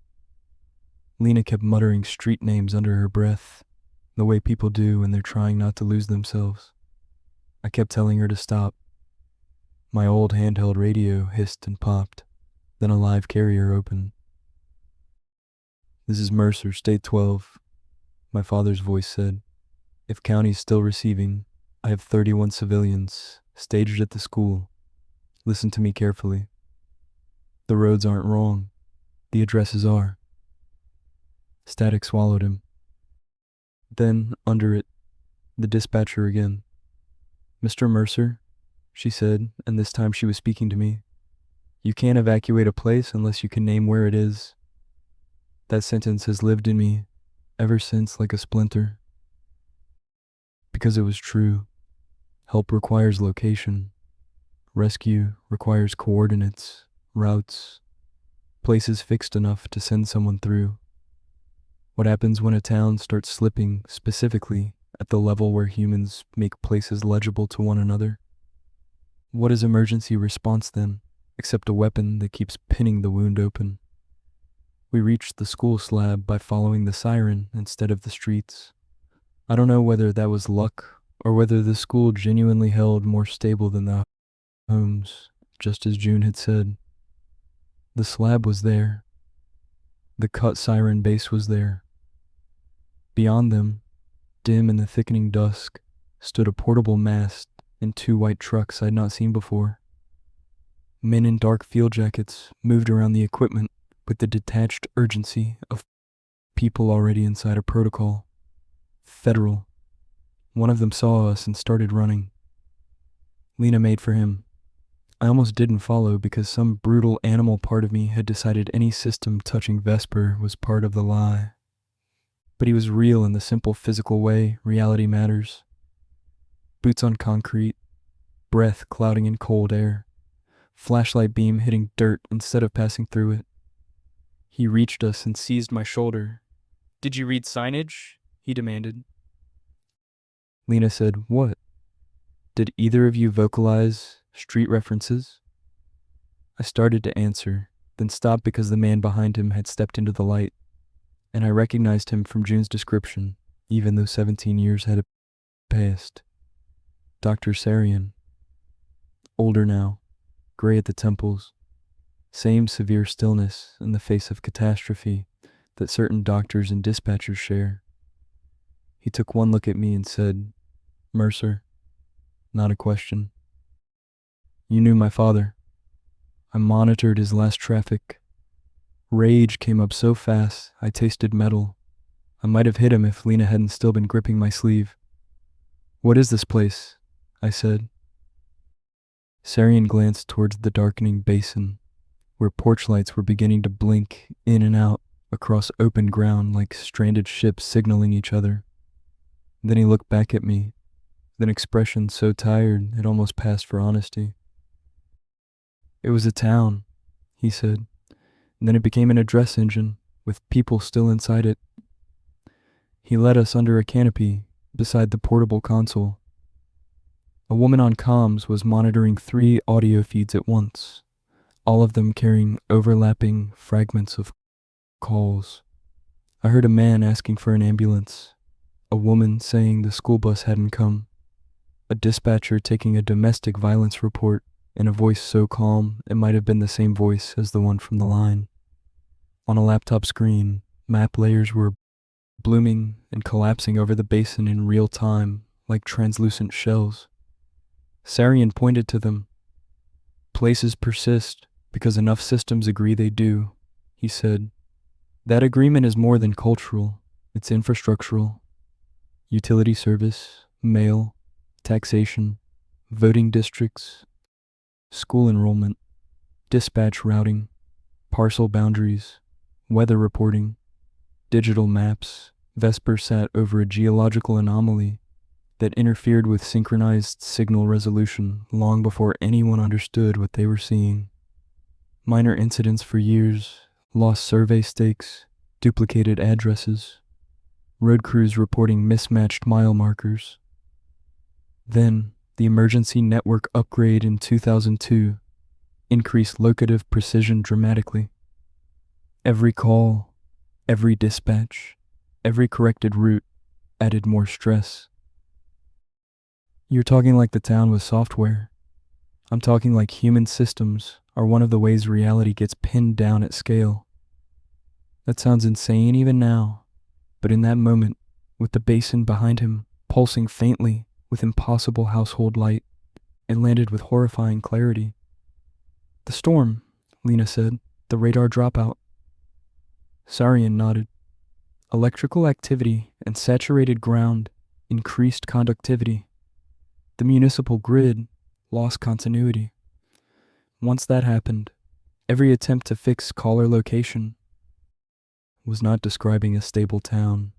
Lena kept muttering street names under her breath, the way people do when they're trying not to lose themselves. I kept telling her to stop. My old handheld radio hissed and popped, then a live carrier opened. "This is Mercer, State 12, my father's voice said. "If county's still receiving, I have 31 civilians staged at the school. Listen to me carefully. The roads aren't wrong. The addresses are." Static swallowed him. Then, under it, the dispatcher again. "Mr. Mercer," she said, and this time she was speaking to me. "You can't evacuate a place unless you can name where it is." That sentence has lived in me ever since like a splinter. Because it was true. Help requires location. Rescue requires coordinates, routes, places fixed enough to send someone through. What happens when a town starts slipping specifically at the level where humans make places legible to one another? What is emergency response then, except a weapon that keeps pinning the wound open? We reached the school slab by following the siren instead of the streets. I don't know whether that was luck or whether the school genuinely held more stable than the homes, just as June had said. The slab was there. The cut siren base was there. Beyond them, dim in the thickening dusk, stood a portable mast and 2 white trucks I'd not seen before. Men in dark field jackets moved around the equipment with the detached urgency of people already inside a protocol. Federal. One of them saw us and started running. Lena made for him. I almost didn't follow because some brutal animal part of me had decided any system touching Vesper was part of the lie. But he was real in the simple physical way reality matters. Boots on concrete, breath clouding in cold air, flashlight beam hitting dirt instead of passing through it. He reached us and seized my shoulder. "Did you read signage?" he demanded. Lena said, "What? Did either of you vocalize street references?" I started to answer, then stopped because the man behind him had stepped into the light, and I recognized him from June's description, even though 17 years had passed. Dr. Sarian. Older now, gray at the temples. Same severe stillness in the face of catastrophe that certain doctors and dispatchers share. He took one look at me and said, "Mercer." Not a question. "You knew my father." I monitored his last traffic. Rage came up so fast, I tasted metal. I might have hit him if Lena hadn't still been gripping my sleeve. "What is this place?" I said. Sarian glanced towards the darkening basin, where porch lights were beginning to blink in and out across open ground like stranded ships signaling each other. Then he looked back at me, with an expression so tired it almost passed for honesty. "It was a town," he said, and then it became an address engine, with people still inside it. He led us under a canopy beside the portable console. A woman on comms was monitoring 3 audio feeds at once, all of them carrying overlapping fragments of calls. I heard a man asking for an ambulance, a woman saying the school bus hadn't come, a dispatcher taking a domestic violence report in a voice so calm it might have been the same voice as the one from the line. On a laptop screen, map layers were blooming and collapsing over the basin in real time like translucent shells. Sarian pointed to them. "Places persist because enough systems agree they do," he said. "That agreement is more than cultural, it's infrastructural. Utility service, mail, taxation, voting districts, school enrollment, dispatch routing, parcel boundaries, weather reporting, digital maps. Vesper sat over a geological anomaly that interfered with synchronized signal resolution long before anyone understood what they were seeing. Minor incidents for years, lost survey stakes, duplicated addresses, road crews reporting mismatched mile markers. Then, the emergency network upgrade in 2002 increased locative precision dramatically. Every call, every dispatch, every corrected route added more stress. You're talking like the town was software. I'm talking like human systems are one of the ways reality gets pinned down at scale. That sounds insane even now, but in that moment, with the basin behind him pulsing faintly with impossible household light, it landed with horrifying clarity. "The storm," Lena said, "the radar dropout." Sarian nodded. Electrical activity and saturated ground increased conductivity. The municipal grid lost continuity. Once that happened, every attempt to fix caller location was not describing a stable town.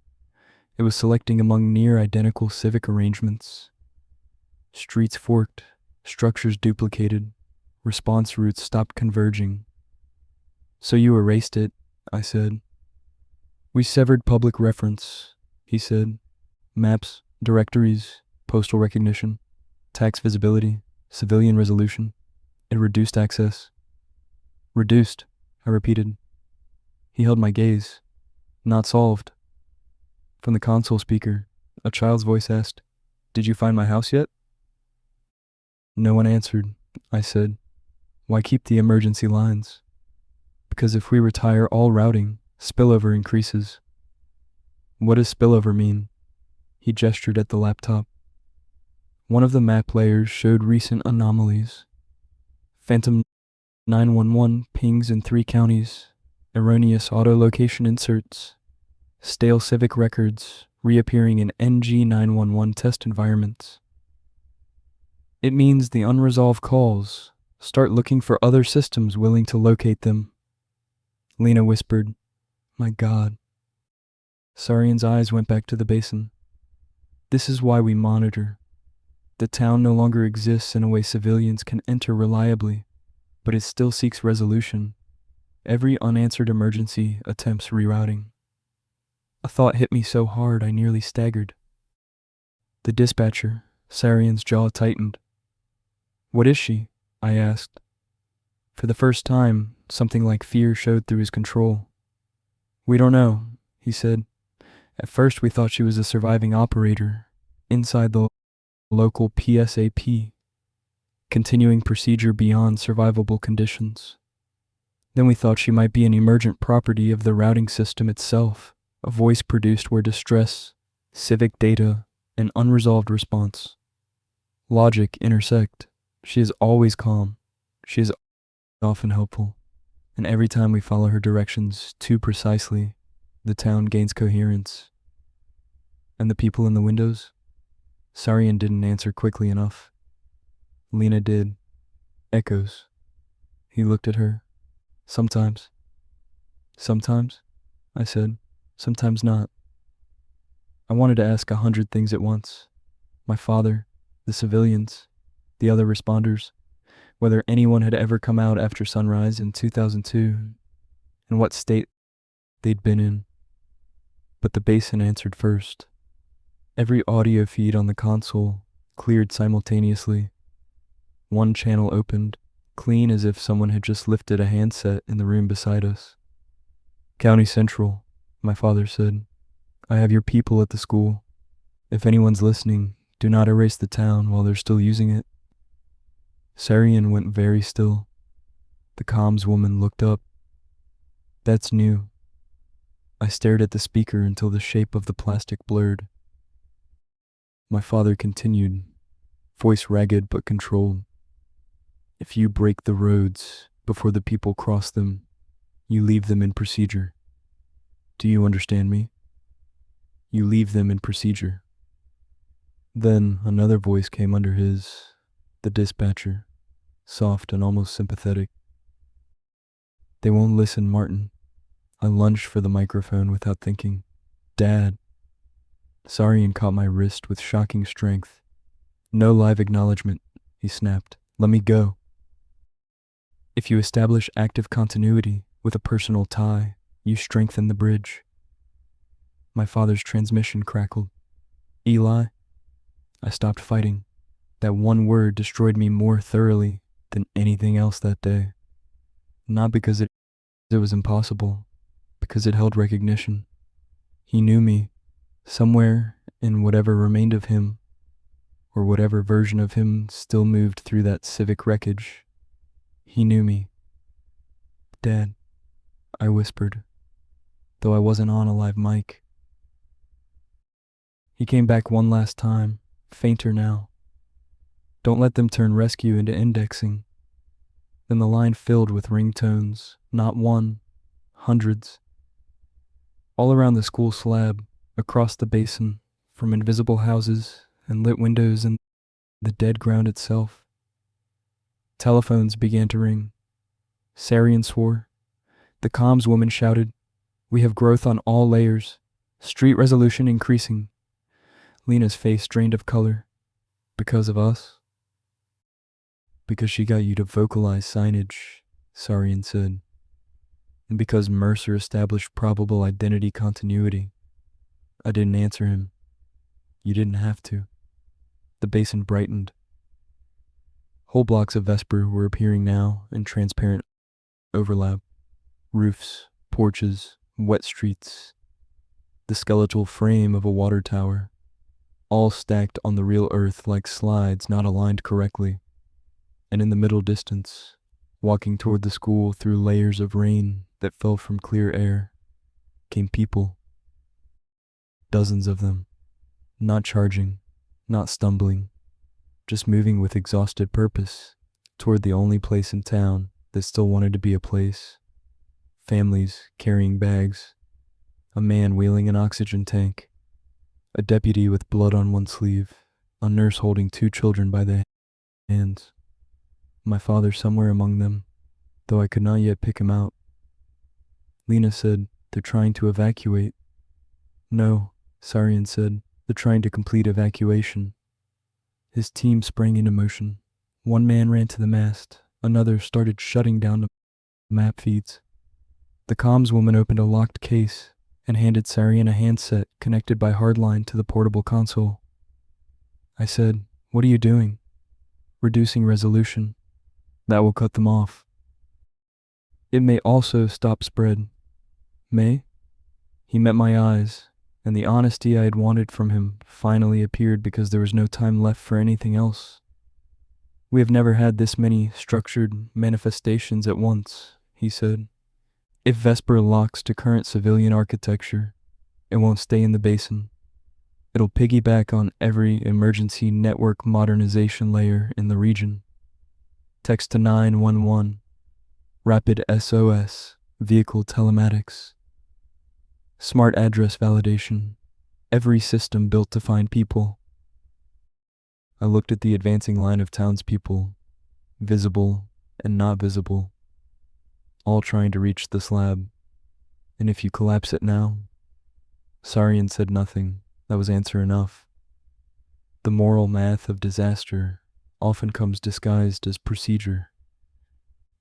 It was selecting among near-identical civic arrangements. Streets forked, structures duplicated, response routes stopped converging. "So you erased it," I said. "We severed public reference," he said. "Maps, directories, postal recognition, tax visibility, civilian resolution. It reduced access." "Reduced," I repeated. He held my gaze. "Not solved." From the console speaker, a child's voice asked, "Did you find my house yet?" No one answered, I said. "Why keep the emergency lines?" "Because if we retire all routing, spillover increases." "What does spillover mean?" He gestured at the laptop. One of the map layers showed recent anomalies. Phantom 911 pings in 3 counties, erroneous auto-location inserts, stale civic records reappearing in NG 911 test environments. "It means the unresolved calls. Start looking for other systems willing to locate them." Lena whispered, "My God." Sarian's eyes went back to the basin. "This is why we monitor. The town no longer exists in a way civilians can enter reliably, but it still seeks resolution. Every unanswered emergency attempts rerouting." A thought hit me so hard I nearly staggered. "The dispatcher," Sarian's jaw tightened. "What is she?" I asked. For the first time, something like fear showed through his control. "We don't know," he said. "At first we thought she was a surviving operator, inside the local PSAP, continuing procedure beyond survivable conditions. Then we thought she might be an emergent property of the routing system itself, a voice produced where distress, civic data, and unresolved response, logic intersect. She is always calm. She is often helpful. And every time we follow her directions too precisely, the town gains coherence." "And the people in the windows?" Sarian didn't answer quickly enough. Lena did. Echoes. He looked at her. Sometimes. Sometimes, I said. Sometimes not. I wanted to ask 100 things at once. My father, the civilians, the other responders, whether anyone had ever come out after sunrise in 2002, and what state they'd been in. But the basin answered first. Every audio feed on the console cleared simultaneously. One channel opened, clean as if someone had just lifted a handset in the room beside us. County Central, my father said. I have your people at the school. If anyone's listening, do not erase the town while they're still using it. Sarian went very still. The comms woman looked up. That's new. I stared at the speaker until the shape of the plastic blurred. My father continued, voice ragged but controlled. If you break the roads before the people cross them, you leave them in procedure. Do you understand me? You leave them in procedure. Then another voice came under his, the dispatcher, soft and almost sympathetic. They won't listen, Martin. I lunged for the microphone without thinking. Dad. Sarian caught my wrist with shocking strength. No live acknowledgement, he snapped. Let me go. If you establish active continuity with a personal tie, you strengthen the bridge. My father's transmission crackled. Eli? I stopped fighting. That one word destroyed me more thoroughly than anything else that day. Not because it was impossible, because it held recognition. He knew me, somewhere in whatever remained of him, or whatever version of him still moved through that civic wreckage. He knew me. Dad, I whispered, though I wasn't on a live mic. He came back one last time, fainter now. Don't let them turn rescue into indexing. Then the line filled with ringtones, not one, hundreds. All around the school slab, across the basin, from invisible houses and lit windows and the dead ground itself. Telephones began to ring. Sarian swore. The comms woman shouted, We have growth on all layers. Street resolution increasing. Lena's face drained of color. Because of us? Because she got you to vocalize signage, Sarian said. And because Mercer established probable identity continuity. I didn't answer him. You didn't have to. The basin brightened. Whole blocks of Vesper were appearing now in transparent overlap. Roofs, porches, wet streets. The skeletal frame of a water tower. All stacked on the real earth like slides not aligned correctly. And in the middle distance, walking toward the school through layers of rain that fell from clear air, came people. Dozens of them. Not charging, not stumbling, just moving with exhausted purpose toward the only place in town that still wanted to be a place. Families carrying bags, a man wheeling an oxygen tank, a deputy with blood on one sleeve, a nurse holding 2 children by the hands. My father somewhere among them, though I could not yet pick him out. Lena said, They're trying to evacuate. No, Sarian said, They're trying to complete evacuation. His team sprang into motion. One man ran to the mast, another started shutting down the map feeds. The comms woman opened a locked case and handed Sarian a handset connected by hardline to the portable console. I said, What are you doing? Reducing resolution. That will cut them off. It may also stop spread. May? He met my eyes, and the honesty I had wanted from him finally appeared because there was no time left for anything else. We have never had this many structured manifestations at once, he said. If Vesper locks to current civilian architecture, it won't stay in the basin. It'll piggyback on every emergency network modernization layer in the region. Text to 911, rapid SOS, vehicle telematics, smart address validation, every system built to find people. I looked at the advancing line of townspeople, visible and not visible, all trying to reach the slab. And if you collapse it now? Sarian said nothing. That was answer enough. The moral math of disaster often comes disguised as procedure.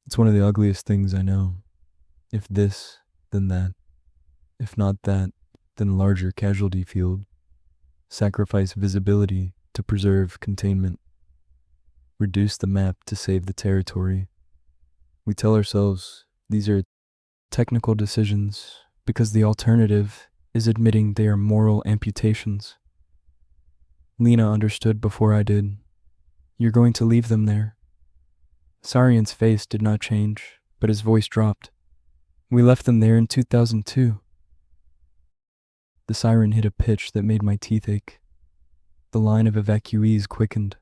It's one of the ugliest things I know. If this, then that. If not that, then larger casualty field. Sacrifice visibility to preserve containment. Reduce the map to save the territory. We tell ourselves these are technical decisions because the alternative is admitting they are moral amputations. Lena understood before I did. You're going to leave them there. Sarian's face did not change, but his voice dropped. We left them there in 2002. The siren hit a pitch that made my teeth ache. The line of evacuees quickened.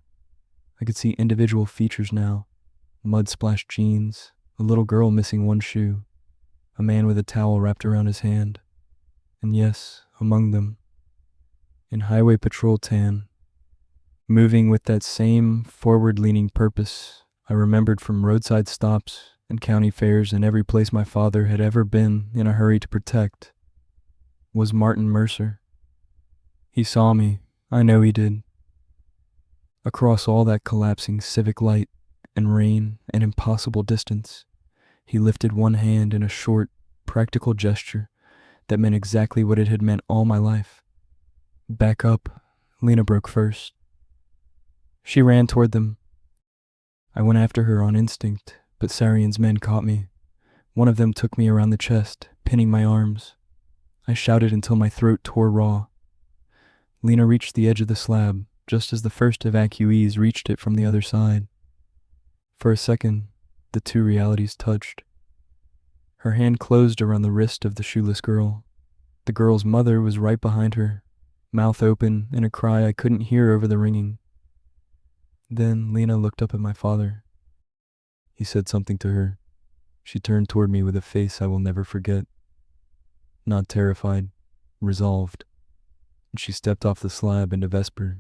I could see individual features now. Mud-splashed jeans, a little girl missing one shoe, a man with a towel wrapped around his hand. And yes, among them, in highway patrol tan, moving with that same forward-leaning purpose I remembered from roadside stops and county fairs and every place my father had ever been in a hurry to protect, was Martin Mercer. He saw me, I know he did. Across all that collapsing civic light and rain and impossible distance, he lifted one hand in a short, practical gesture that meant exactly what it had meant all my life. Back up, Lena broke first. She ran toward them. I went after her on instinct, but Sarian's men caught me. One of them took me around the chest, pinning my arms. I shouted until my throat tore raw. Lena reached the edge of the slab, just as the first evacuees reached it from the other side. For a second, the two realities touched. Her hand closed around the wrist of the shoeless girl. The girl's mother was right behind her, mouth open in a cry I couldn't hear over the ringing. Then Lena looked up at my father. He said something to her. She turned toward me with a face I will never forget. Not terrified, resolved. And she stepped off the slab into Vesper.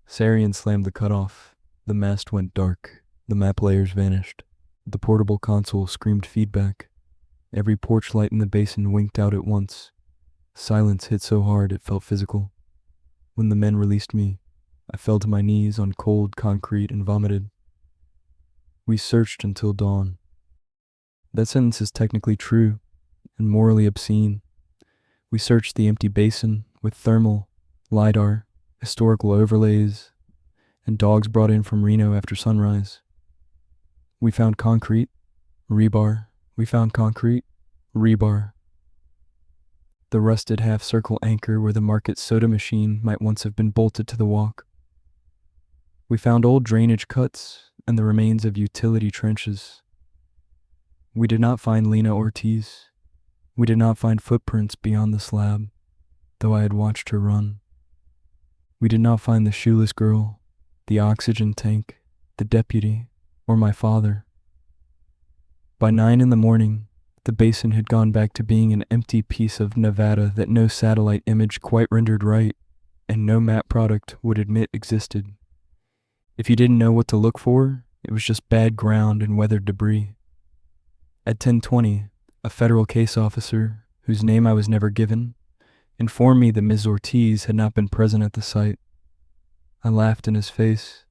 Sarian slammed the cutoff. The mast went dark. The map layers vanished. The portable console screamed feedback. Every porch light in the basin winked out at once. Silence hit so hard it felt physical. When the men released me, I fell to my knees on cold concrete and vomited. We searched until dawn. That sentence is technically true and morally obscene. We searched the empty basin with thermal, LiDAR, historical overlays, and dogs brought in from Reno after sunrise. We found concrete, rebar. We found concrete, rebar. The rusted half-circle anchor where the market soda machine might once have been bolted to the walk. We found old drainage cuts and the remains of utility trenches. We did not find Lena Ortiz. We did not find footprints beyond the slab, though I had watched her run. We did not find the shoeless girl, the oxygen tank, the deputy, or my father. By 9 a.m, the basin had gone back to being an empty piece of Nevada that no satellite image quite rendered right, and no map product would admit existed. If you didn't know what to look for, it was just bad ground and weathered debris. At 10:20, a federal case officer, whose name I was never given, informed me that Ms. Ortiz had not been present at the site. I laughed in his face.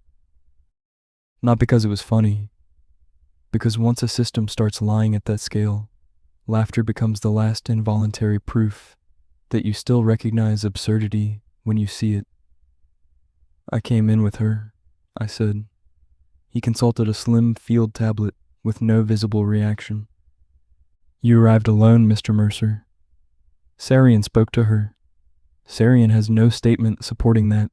Not because it was funny, because once a system starts lying at that scale, laughter becomes the last involuntary proof that you still recognize absurdity when you see it. I came in with her, I said. He consulted a slim field tablet with no visible reaction. You arrived alone, Mr. Mercer. Sarian spoke to her. Sarian has no statement supporting that.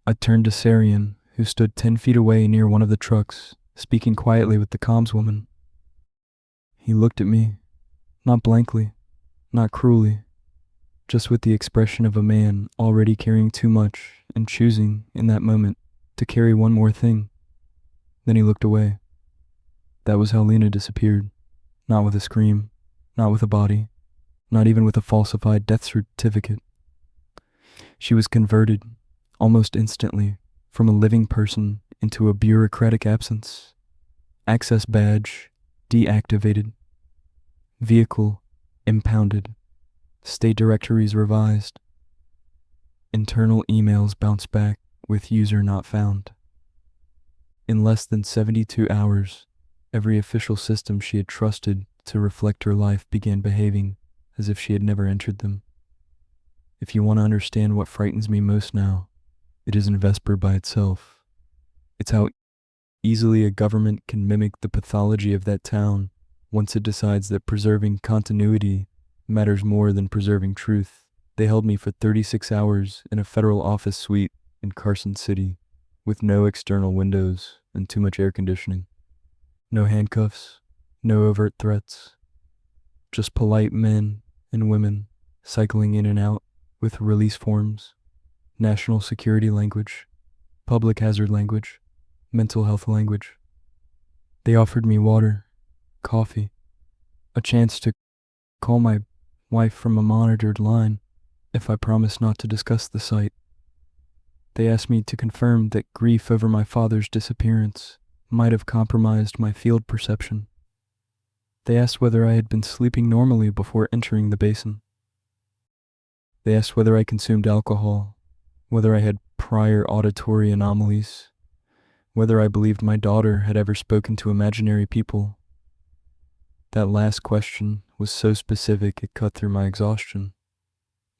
I turned to Sarian, who stood 10 feet away near one of the trucks, speaking quietly with the comms woman. He looked at me, not blankly, not cruelly, just with the expression of a man already carrying too much and choosing, in that moment, to carry one more thing. Then he looked away. That was how Lena disappeared. Not with a scream, not with a body, not even with a falsified death certificate. She was converted, almost instantly, from a living person into a bureaucratic absence. Access badge deactivated. Vehicle impounded. State directories revised. Internal emails bounced back with user not found. In less than 72 hours, every official system she had trusted to reflect her life began behaving as if she had never entered them. If you want to understand what frightens me most now, it isn't Vesper by itself. It's how easily a government can mimic the pathology of that town once it decides that preserving continuity matters more than preserving truth. They held me for 36 hours in a federal office suite in Carson City with no external windows and too much air conditioning. No handcuffs, no overt threats, just polite men and women cycling in and out with release forms, national security language, public hazard language, mental health language. They offered me water, coffee, a chance to call my wife from a monitored line if I promised not to discuss the site. They asked me to confirm that grief over my father's disappearance might have compromised my field perception. They asked whether I had been sleeping normally before entering the basin. They asked whether I consumed alcohol, whether I had prior auditory anomalies, whether I believed my daughter had ever spoken to imaginary people. That last question was so specific it cut through my exhaustion.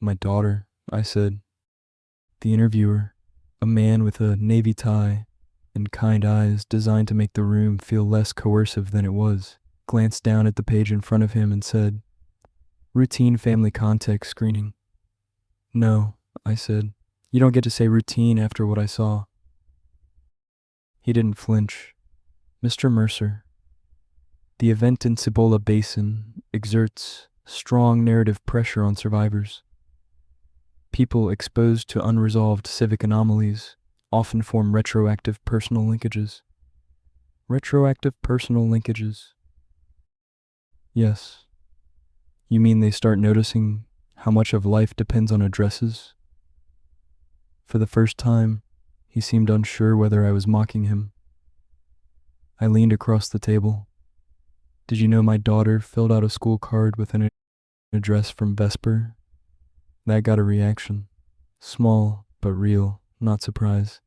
My daughter, I said. The interviewer, a man with a navy tie and kind eyes designed to make the room feel less coercive than it was, glanced down at the page in front of him and said, "Routine family context screening." "No," I said. "You don't get to say routine after what I saw." He didn't flinch. "Mr. Mercer, the event in Cibola Basin exerts strong narrative pressure on survivors. People exposed to unresolved civic anomalies often form retroactive personal linkages." "Retroactive personal linkages?" "Yes. You mean they start noticing how much of life depends on addresses?" For the first time, he seemed unsure whether I was mocking him. I leaned across the table. "Did you know my daughter filled out a school card with an address from Vesper?" That got a reaction. Small, but real, not surprise.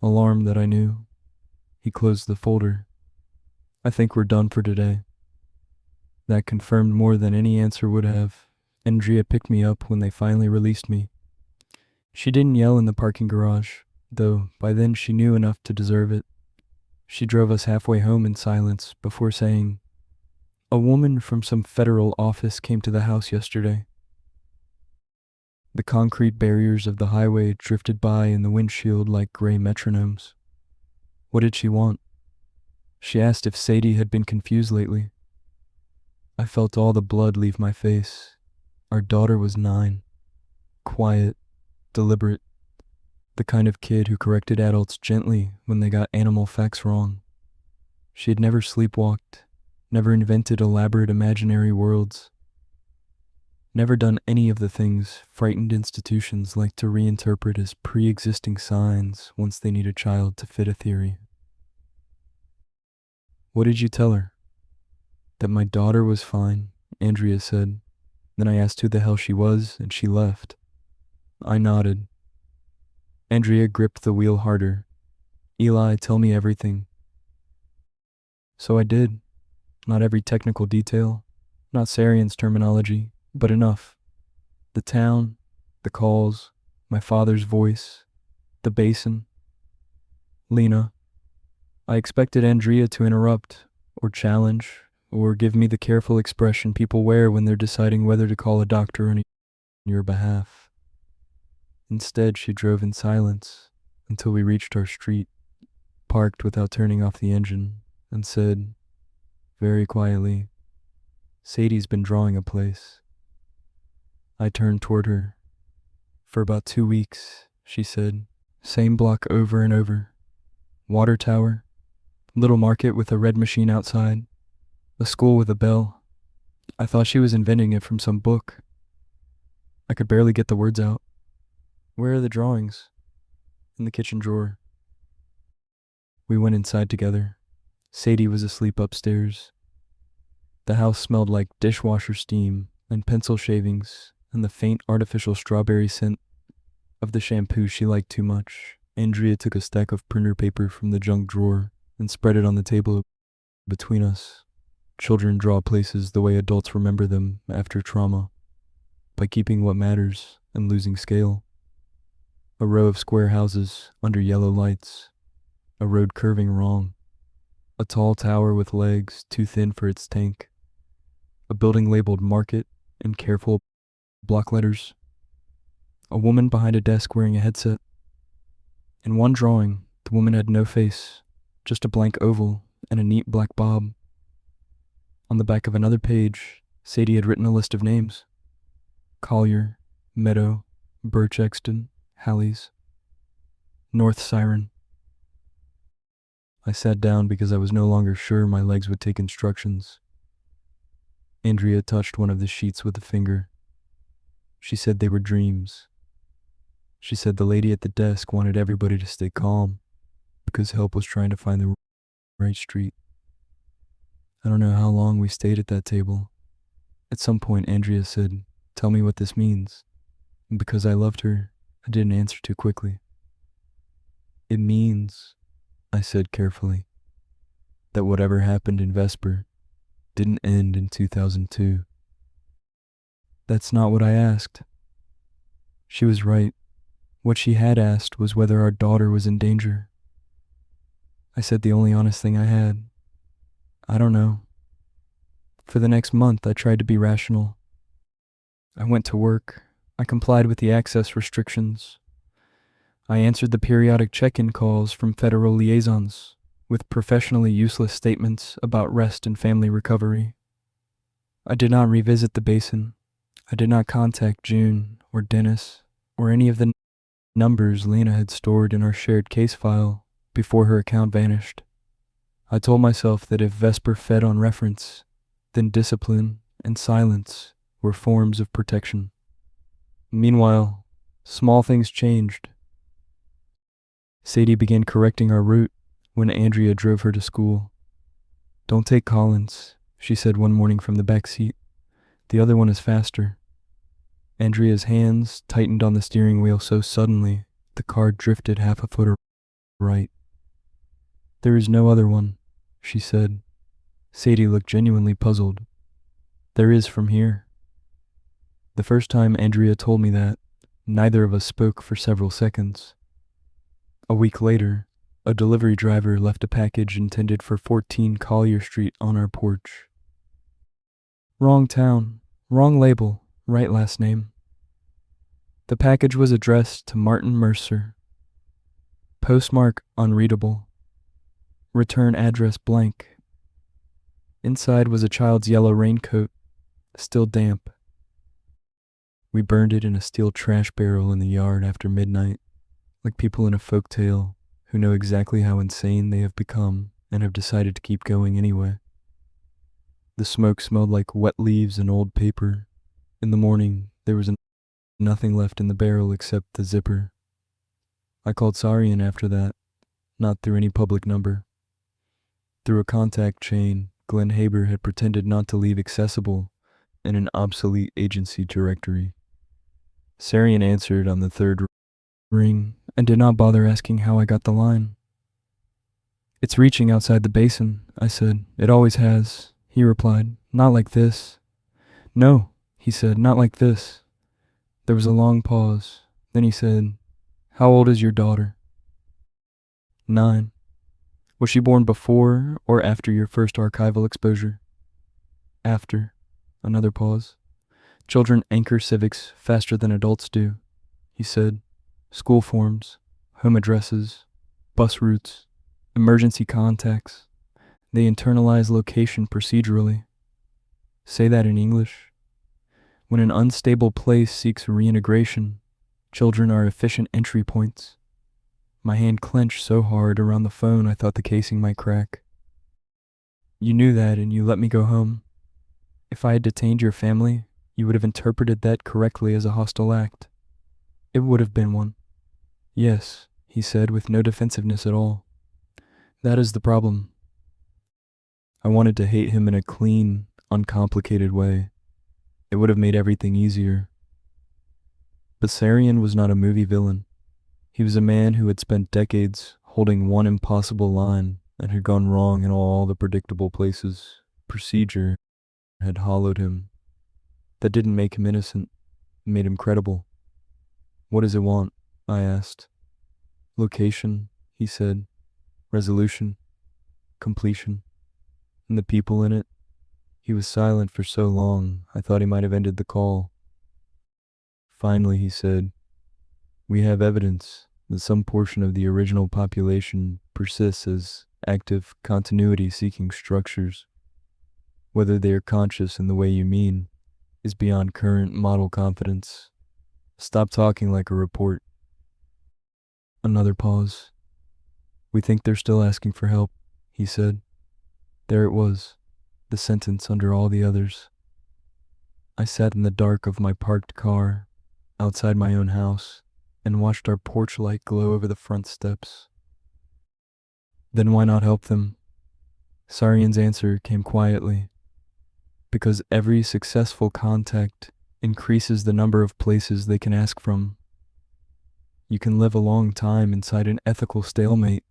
Alarm that I knew. He closed the folder. "I think we're done for today." That confirmed more than any answer would have. Andrea picked me up when they finally released me. She didn't yell in the parking garage, though by then she knew enough to deserve it. She drove us halfway home in silence before saying, "A woman from some federal office came to the house yesterday." The concrete barriers of the highway drifted by in the windshield like gray metronomes. What did she want? She asked if Sadie had been confused lately. I felt all the blood leave my face. Our daughter was 9. Quiet, deliberate. The kind of kid who corrected adults gently when they got animal facts wrong. She had never sleepwalked, never invented elaborate imaginary worlds. Never done any of the things frightened institutions like to reinterpret as pre-existing signs once they need a child to fit a theory. "What did you tell her?" "That my daughter was fine," Andrea said. Then I asked who the hell she was, and she left. I nodded. Andrea gripped the wheel harder. "Eli, tell me everything." So I did. Not every technical detail, not Sarian's terminology, but enough. The town, the calls, my father's voice, the basin. Lena. I expected Andrea to interrupt, or challenge, or give me the careful expression people wear when they're deciding whether to call a doctor on your behalf. Instead, she drove in silence until we reached our street, parked without turning off the engine, and said, very quietly, "Sadie's been drawing a place." I turned toward her. "For about 2 weeks," she said. "Same block over and over. Water tower, little market with a red machine outside, a school with a bell. I thought she was inventing it from some book." I could barely get the words out. "Where are the drawings?" "In the kitchen drawer." We went inside together. Sadie was asleep upstairs. The house smelled like dishwasher steam and pencil shavings and the faint artificial strawberry scent of the shampoo she liked too much. Andrea took a stack of printer paper from the junk drawer and spread it on the table between us. Children draw places the way adults remember them after trauma, by keeping what matters and losing scale. A row of square houses under yellow lights, a road curving wrong, a tall tower with legs too thin for its tank, a building labeled Market in careful block letters, a woman behind a desk wearing a headset. In one drawing, the woman had no face, just a blank oval and a neat black bob. On the back of another page, Sadie had written a list of names: Collier, Meadow, Birch Exton, Hallies, North Siren. I sat down because I was no longer sure my legs would take instructions. Andrea touched one of the sheets with a finger. She said they were dreams. She said the lady at the desk wanted everybody to stay calm because help was trying to find the right street. I don't know how long we stayed at that table. At some point, Andrea said, "Tell me what this means." And because I loved her, I didn't answer too quickly. "It means," I said carefully, "that whatever happened in Vesper didn't end in 2002. That's not what I asked." She was right. What she had asked was whether our daughter was in danger. I said the only honest thing I had. I don't know. For the next month, I tried to be rational. I went to work. I complied with the access restrictions. I answered the periodic check-in calls from federal liaisons with professionally useless statements about rest and family recovery. I did not revisit the basin. I did not contact June or Dennis or any of the numbers Lena had stored in our shared case file before her account vanished. I told myself that if Vesper fed on reference, then discipline and silence were forms of protection. Meanwhile, small things changed. Sadie began correcting our route when Andrea drove her to school. "Don't take Collins," she said one morning from the back seat. "The other one is faster." Andrea's hands tightened on the steering wheel so suddenly the car drifted half a foot right. "There is no other one," she said. Sadie looked genuinely puzzled. "There is from here." The first time Andrea told me that, neither of us spoke for several seconds. A week later, a delivery driver left a package intended for 14 Collier Street on our porch. Wrong town, wrong label, right last name. The package was addressed to Martin Mercer. Postmark unreadable. Return address blank. Inside was a child's yellow raincoat, still damp. We burned it in a steel trash barrel in the yard after midnight, like people in a folk tale who know exactly how insane they have become and have decided to keep going anyway. The smoke smelled like wet leaves and old paper. In the morning, there was nothing left in the barrel except the zipper. I called Sarian after that, not through any public number. Through a contact chain, Glenn Haber had pretended not to leave accessible in an obsolete agency directory. Sarian answered on the third ring and did not bother asking how I got the line. "It's reaching outside the basin," I said. "It always has," he replied. "Not like this." "No," he said, "not like this." There was a long pause. Then he said, "How old is your daughter?" 9. "Was she born before or after your first archival exposure?" "After." Another pause. "Children anchor civics faster than adults do," he said. "School forms, home addresses, bus routes, emergency contacts. They internalize location procedurally." Say that in English. When an unstable place seeks reintegration, children are efficient entry points. My hand clenched so hard around the phone I thought the casing might crack. "You knew that and you let me go home. If I had detained your family, you would have interpreted that correctly as a hostile act. It would have been one." "Yes," he said with no defensiveness at all. That is the problem. I wanted to hate him in a clean, uncomplicated way. It would have made everything easier. But Sarian was not a movie villain. He was a man who had spent decades holding one impossible line and had gone wrong in all the predictable places. Procedure had hollowed him. That didn't make him innocent. It made him credible. What does it want? I asked. Location, he said. Resolution. Completion. And the people in it. He was silent for so long, I thought he might have ended the call. Finally, he said, we have evidence that some portion of the original population persists as active continuity-seeking structures. Whether they are conscious in the way you mean is beyond current model confidence. Stop talking like a report. Another pause. We think they're still asking for help, he said. There it was, the sentence under all the others. I sat in the dark of my parked car, outside my own house, and watched our porch light glow over the front steps. Then why not help them? Sarian's answer came quietly. Because every successful contact increases the number of places they can ask from. You can live a long time inside an ethical stalemate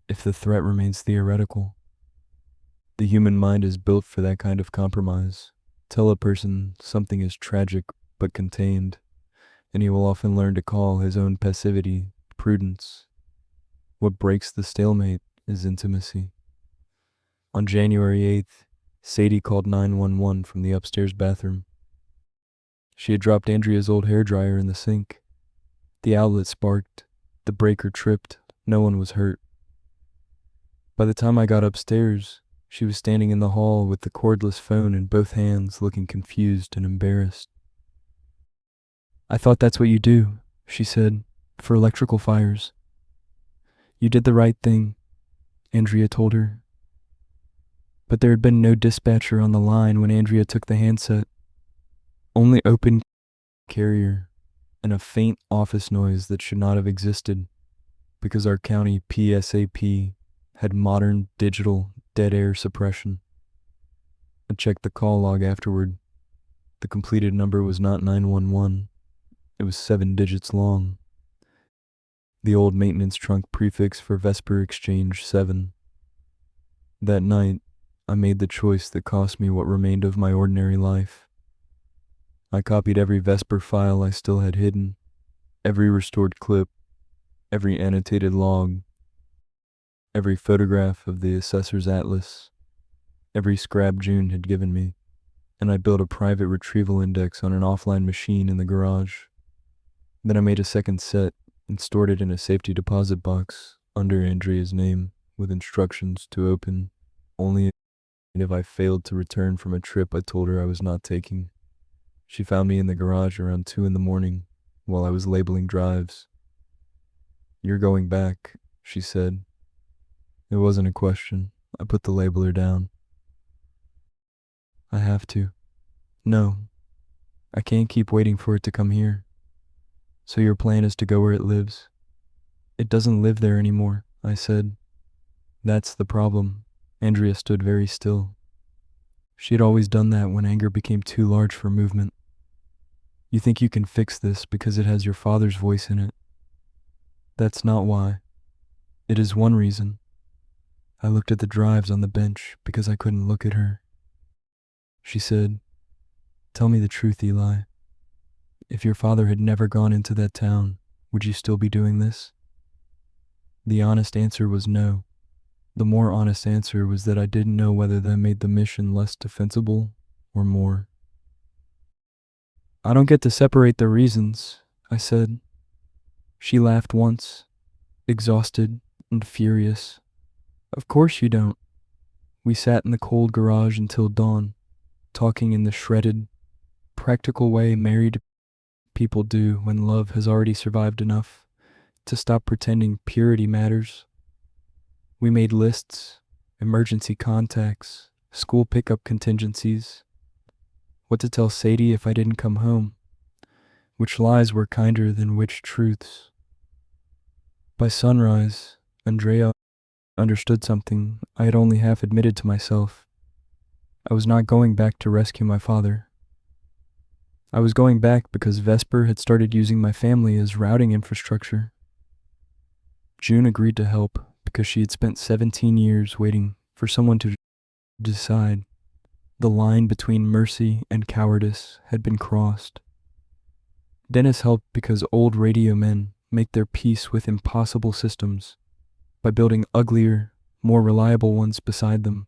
if the threat remains theoretical. The human mind is built for that kind of compromise. Tell a person something is tragic but contained, and he will often learn to call his own passivity prudence. What breaks the stalemate is intimacy. On January 8th, Sadie called 911 from the upstairs bathroom. She had dropped Andrea's old hairdryer in the sink. The outlet sparked, the breaker tripped, no one was hurt. By the time I got upstairs, she was standing in the hall with the cordless phone in both hands, looking confused and embarrassed. I thought that's what you do, she said, for electrical fires. You did the right thing, Andrea told her. But there had been no dispatcher on the line when Andrea took the handset. Only open carrier and a faint office noise that should not have existed because our county PSAP had modern digital dead air suppression. I checked the call log afterward. The completed number was not 911. It was 7 digits long. The old maintenance trunk prefix for Vesper Exchange 7. That night, I made the choice that cost me what remained of my ordinary life. I copied every Vesper file I still had hidden, every restored clip, every annotated log, every photograph of the assessor's atlas, every scrap June had given me, and I built a private retrieval index on an offline machine in the garage. Then I made a second set and stored it in a safety deposit box under Andrea's name with instructions to open only if I failed to return from a trip I told her I was not taking. She found me in the garage around 2 a.m. while I was labeling drives. You're going back, she said. It wasn't a question. I put the labeler down. I have to. No, I can't keep waiting for it to come here. So your plan is to go where it lives? It doesn't live there anymore, I said. That's the problem. Andrea stood very still. She had always done that when anger became too large for movement. You think you can fix this because it has your father's voice in it. That's not why. It is one reason. I looked at the drives on the bench because I couldn't look at her. She said, "Tell me the truth, Eli. If your father had never gone into that town, would you still be doing this?" The honest answer was no. The more honest answer was that I didn't know whether that made the mission less defensible or more. I don't get to separate the reasons, I said. She laughed once, exhausted and furious. Of course you don't. We sat in the cold garage until dawn, talking in the shredded, practical way married people do when love has already survived enough to stop pretending purity matters. We made lists, emergency contacts, school pickup contingencies, what to tell Sadie if I didn't come home, which lies were kinder than which truths. By sunrise, Andrea understood something I had only half admitted to myself. I was not going back to rescue my father. I was going back because Vesper had started using my family as routing infrastructure. June agreed to help because she had spent 17 years waiting for someone to decide. The line between mercy and cowardice had been crossed. Dennis helped because old radio men make their peace with impossible systems by building uglier, more reliable ones beside them.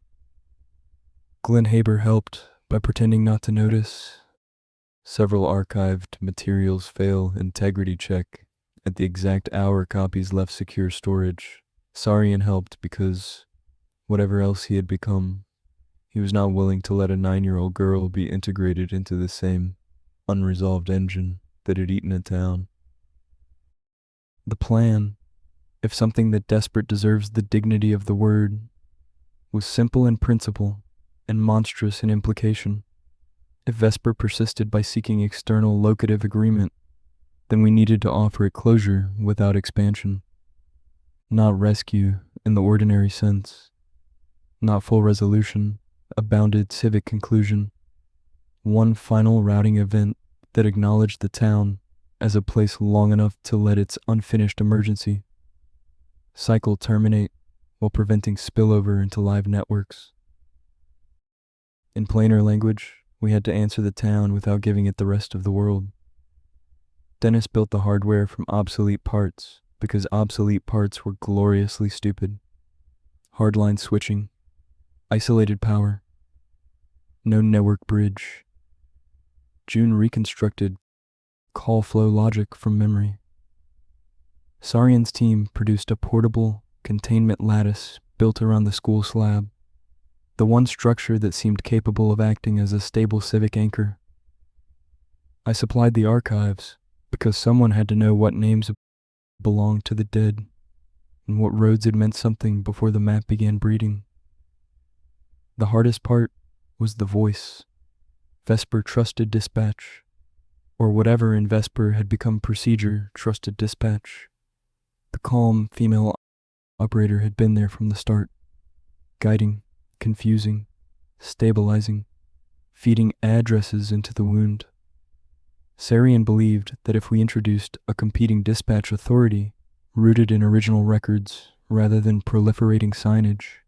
Glenn Haber helped by pretending not to notice. Several archived materials fail integrity check at the exact hour copies left secure storage. Sarian helped because, whatever else he had become, he was not willing to let a 9-year-old girl be integrated into the same unresolved engine that had eaten a town. The plan, if something that desperate deserves the dignity of the word, was simple in principle and monstrous in implication. If Vesper persisted by seeking external locative agreement, then we needed to offer it closure without expansion. Not rescue in the ordinary sense. Not full resolution, a bounded civic conclusion. One final routing event that acknowledged the town as a place long enough to let its unfinished emergency cycle terminate while preventing spillover into live networks. In plainer language, we had to answer the town without giving it the rest of the world. Dennis built the hardware from obsolete parts because obsolete parts were gloriously stupid. Hardline switching, isolated power, no network bridge. June reconstructed call flow logic from memory. Sarian's team produced a portable containment lattice built around the school slab, the one structure that seemed capable of acting as a stable civic anchor. I supplied the archives because someone had to know what names belonged to the dead and what roads had meant something before the map began breeding. The hardest part was the voice. Vesper trusted dispatch, or whatever in Vesper had become procedure trusted dispatch. The calm female operator had been there from the start, guiding, confusing, stabilizing, feeding addresses into the wound. Sarian believed that if we introduced a competing dispatch authority rooted in original records rather than proliferating signage,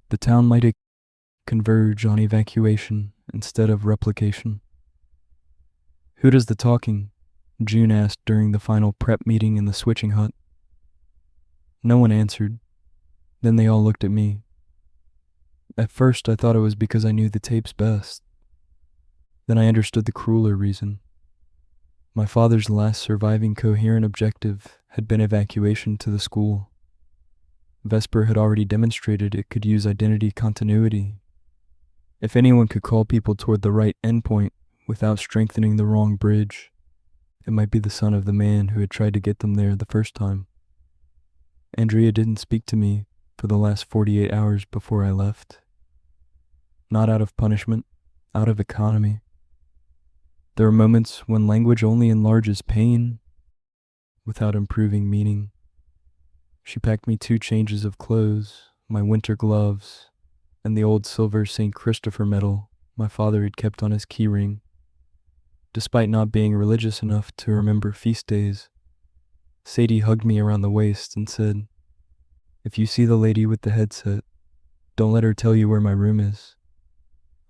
the town might converge on evacuation instead of replication. "Who does the talking?" June asked during the final prep meeting in the switching hut. No one answered. Then they all looked at me. At first I thought it was because I knew the tapes best. Then I understood the crueler reason. My father's last surviving coherent objective had been evacuation to the school. Vesper had already demonstrated it could use identity continuity. If anyone could call people toward the right endpoint without strengthening the wrong bridge, it might be the son of the man who had tried to get them there the first time. Andrea didn't speak to me for the last 48 hours before I left. Not out of punishment, out of economy. There are moments when language only enlarges pain without improving meaning. She packed me 2 changes of clothes, my winter gloves, and the old silver St. Christopher medal my father had kept on his keyring. Despite not being religious enough to remember feast days, Sadie hugged me around the waist and said, "If you see the lady with the headset, don't let her tell you where my room is."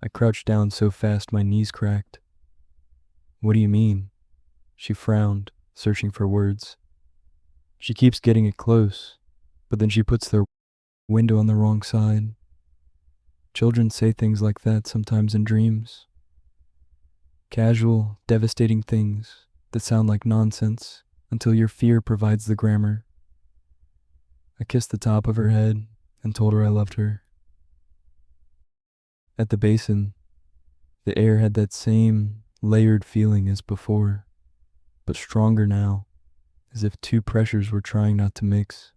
I crouched down so fast my knees cracked. "What do you mean?" She frowned, searching for words. "She keeps getting it close, but then she puts their window on the wrong side." Children say things like that sometimes in dreams. Casual, devastating things that sound like nonsense until your fear provides the grammar. I kissed the top of her head and told her I loved her. At the basin, the air had that same layered feeling as before, but stronger now, as if 2 pressures were trying not to mix.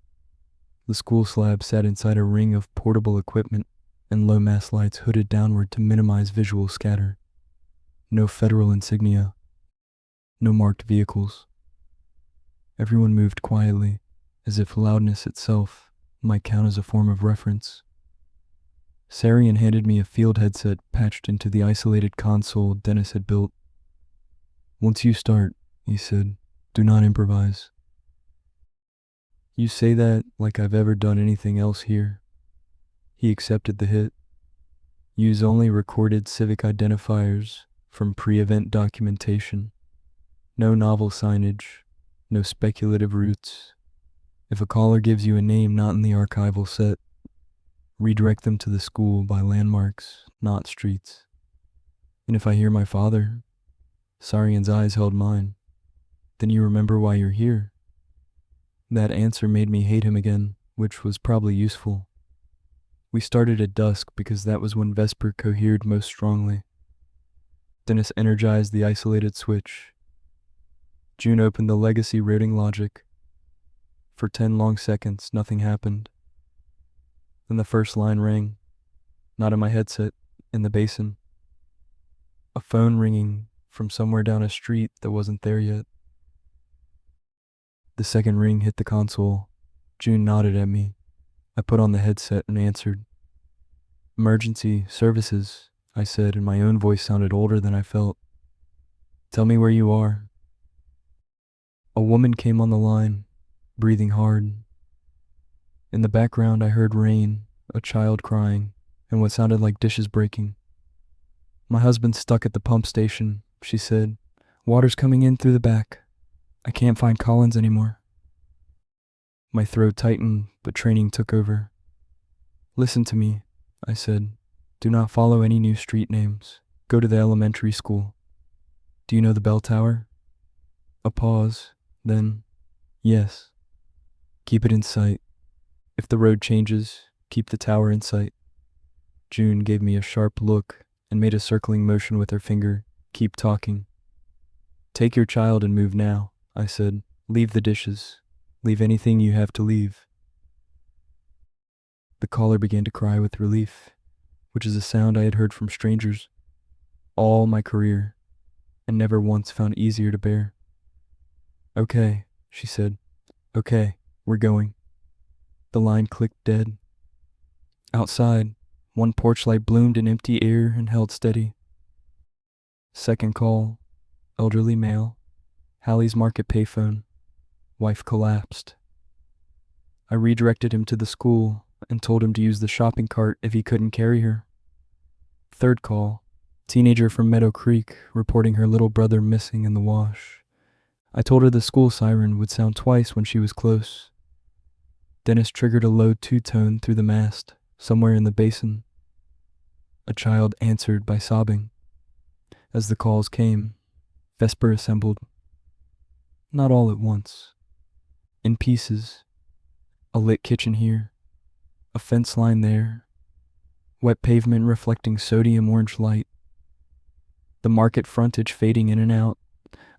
The school slab sat inside a ring of portable equipment and low-mass lights hooded downward to minimize visual scatter. No federal insignia. No marked vehicles. Everyone moved quietly, as if loudness itself might count as a form of reference. Sarian handed me a field headset patched into the isolated console Dennis had built. "Once you start," he said, "do not improvise." "You say that like I've ever done anything else here." He accepted the hit. "Use only recorded civic identifiers from pre-event documentation. No novel signage, no speculative routes. If a caller gives you a name not in the archival set, redirect them to the school by landmarks, not streets. And if I hear my father," Sarian's eyes held mine, "then you remember why you're here." That answer made me hate him again, which was probably useful. We started at dusk because that was when Vesper cohered most strongly. Dennis energized the isolated switch. June opened the legacy routing logic. For 10 long seconds, nothing happened. Then the first line rang, not in my headset, in the basin. A phone ringing from somewhere down a street that wasn't there yet. The second ring hit the console. June nodded at me. I put on the headset and answered. "Emergency services," I said, and my own voice sounded older than I felt. "Tell me where you are." A woman came on the line, breathing hard. In the background I heard rain, a child crying, and what sounded like dishes breaking. "My husband's stuck at the pump station," she said. "Water's coming in through the back. I can't find Collins anymore." My throat tightened, but training took over. "Listen to me," I said. "Do not follow any new street names. Go to the elementary school. Do you know the bell tower?" A pause, then, "Yes." "Keep it in sight. If the road changes, keep the tower in sight." June gave me a sharp look and made a circling motion with her finger. "Keep talking." "Take your child and move now," I said. "Leave the dishes. Leave anything you have to leave." The caller began to cry with relief, which is a sound I had heard from strangers all my career and never once found easier to bear. "Okay," she said. "Okay, we're going." The line clicked dead. Outside, one porch light bloomed in empty air and held steady. Second call, elderly male, Hallie's Market payphone. Wife collapsed. I redirected him to the school and told him to use the shopping cart if he couldn't carry her. Third call, teenager from Meadow Creek reporting her little brother missing in the wash. I told her the school siren would sound twice when she was close. Dennis triggered a low two-tone through the mast, somewhere in the basin. A child answered by sobbing. As the calls came, Vesper assembled. Not all at once. In pieces. A lit kitchen here. A fence line there. Wet pavement reflecting sodium orange light. The market frontage fading in and out.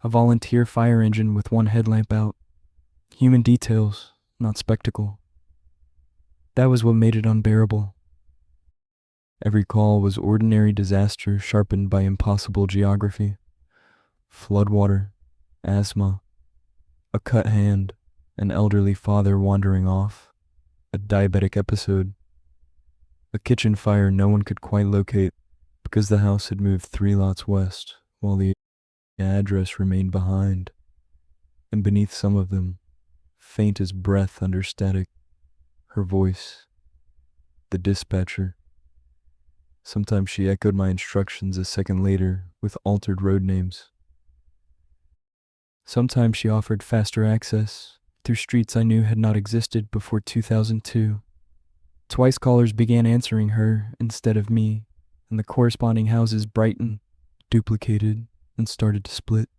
A volunteer fire engine with one headlamp out. Human details, not spectacle. That was what made it unbearable. Every call was ordinary disaster sharpened by impossible geography. Floodwater, asthma, a cut hand, an elderly father wandering off, a diabetic episode, a kitchen fire no one could quite locate because the house had moved 3 lots west while the address remained behind, and beneath some of them, faint as breath under static, her voice, the dispatcher. Sometimes she echoed my instructions a second later with altered road names. Sometimes she offered faster access through streets I knew had not existed before 2002. Twice callers began answering her instead of me, and the corresponding houses brightened, duplicated, and started to split.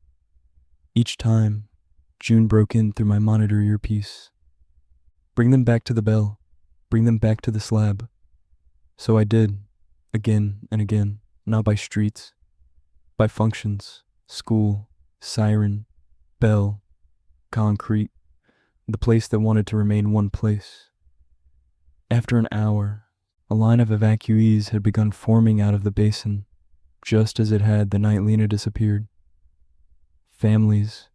Each time, June broke in through my monitor earpiece. "Bring them back to the bell. Bring them back to the slab." So I did, again and again, not by streets, by functions, school, siren, bell, concrete, the place that wanted to remain one place. After an hour, a line of evacuees had begun forming out of the basin, just as it had the night Lena disappeared. Families,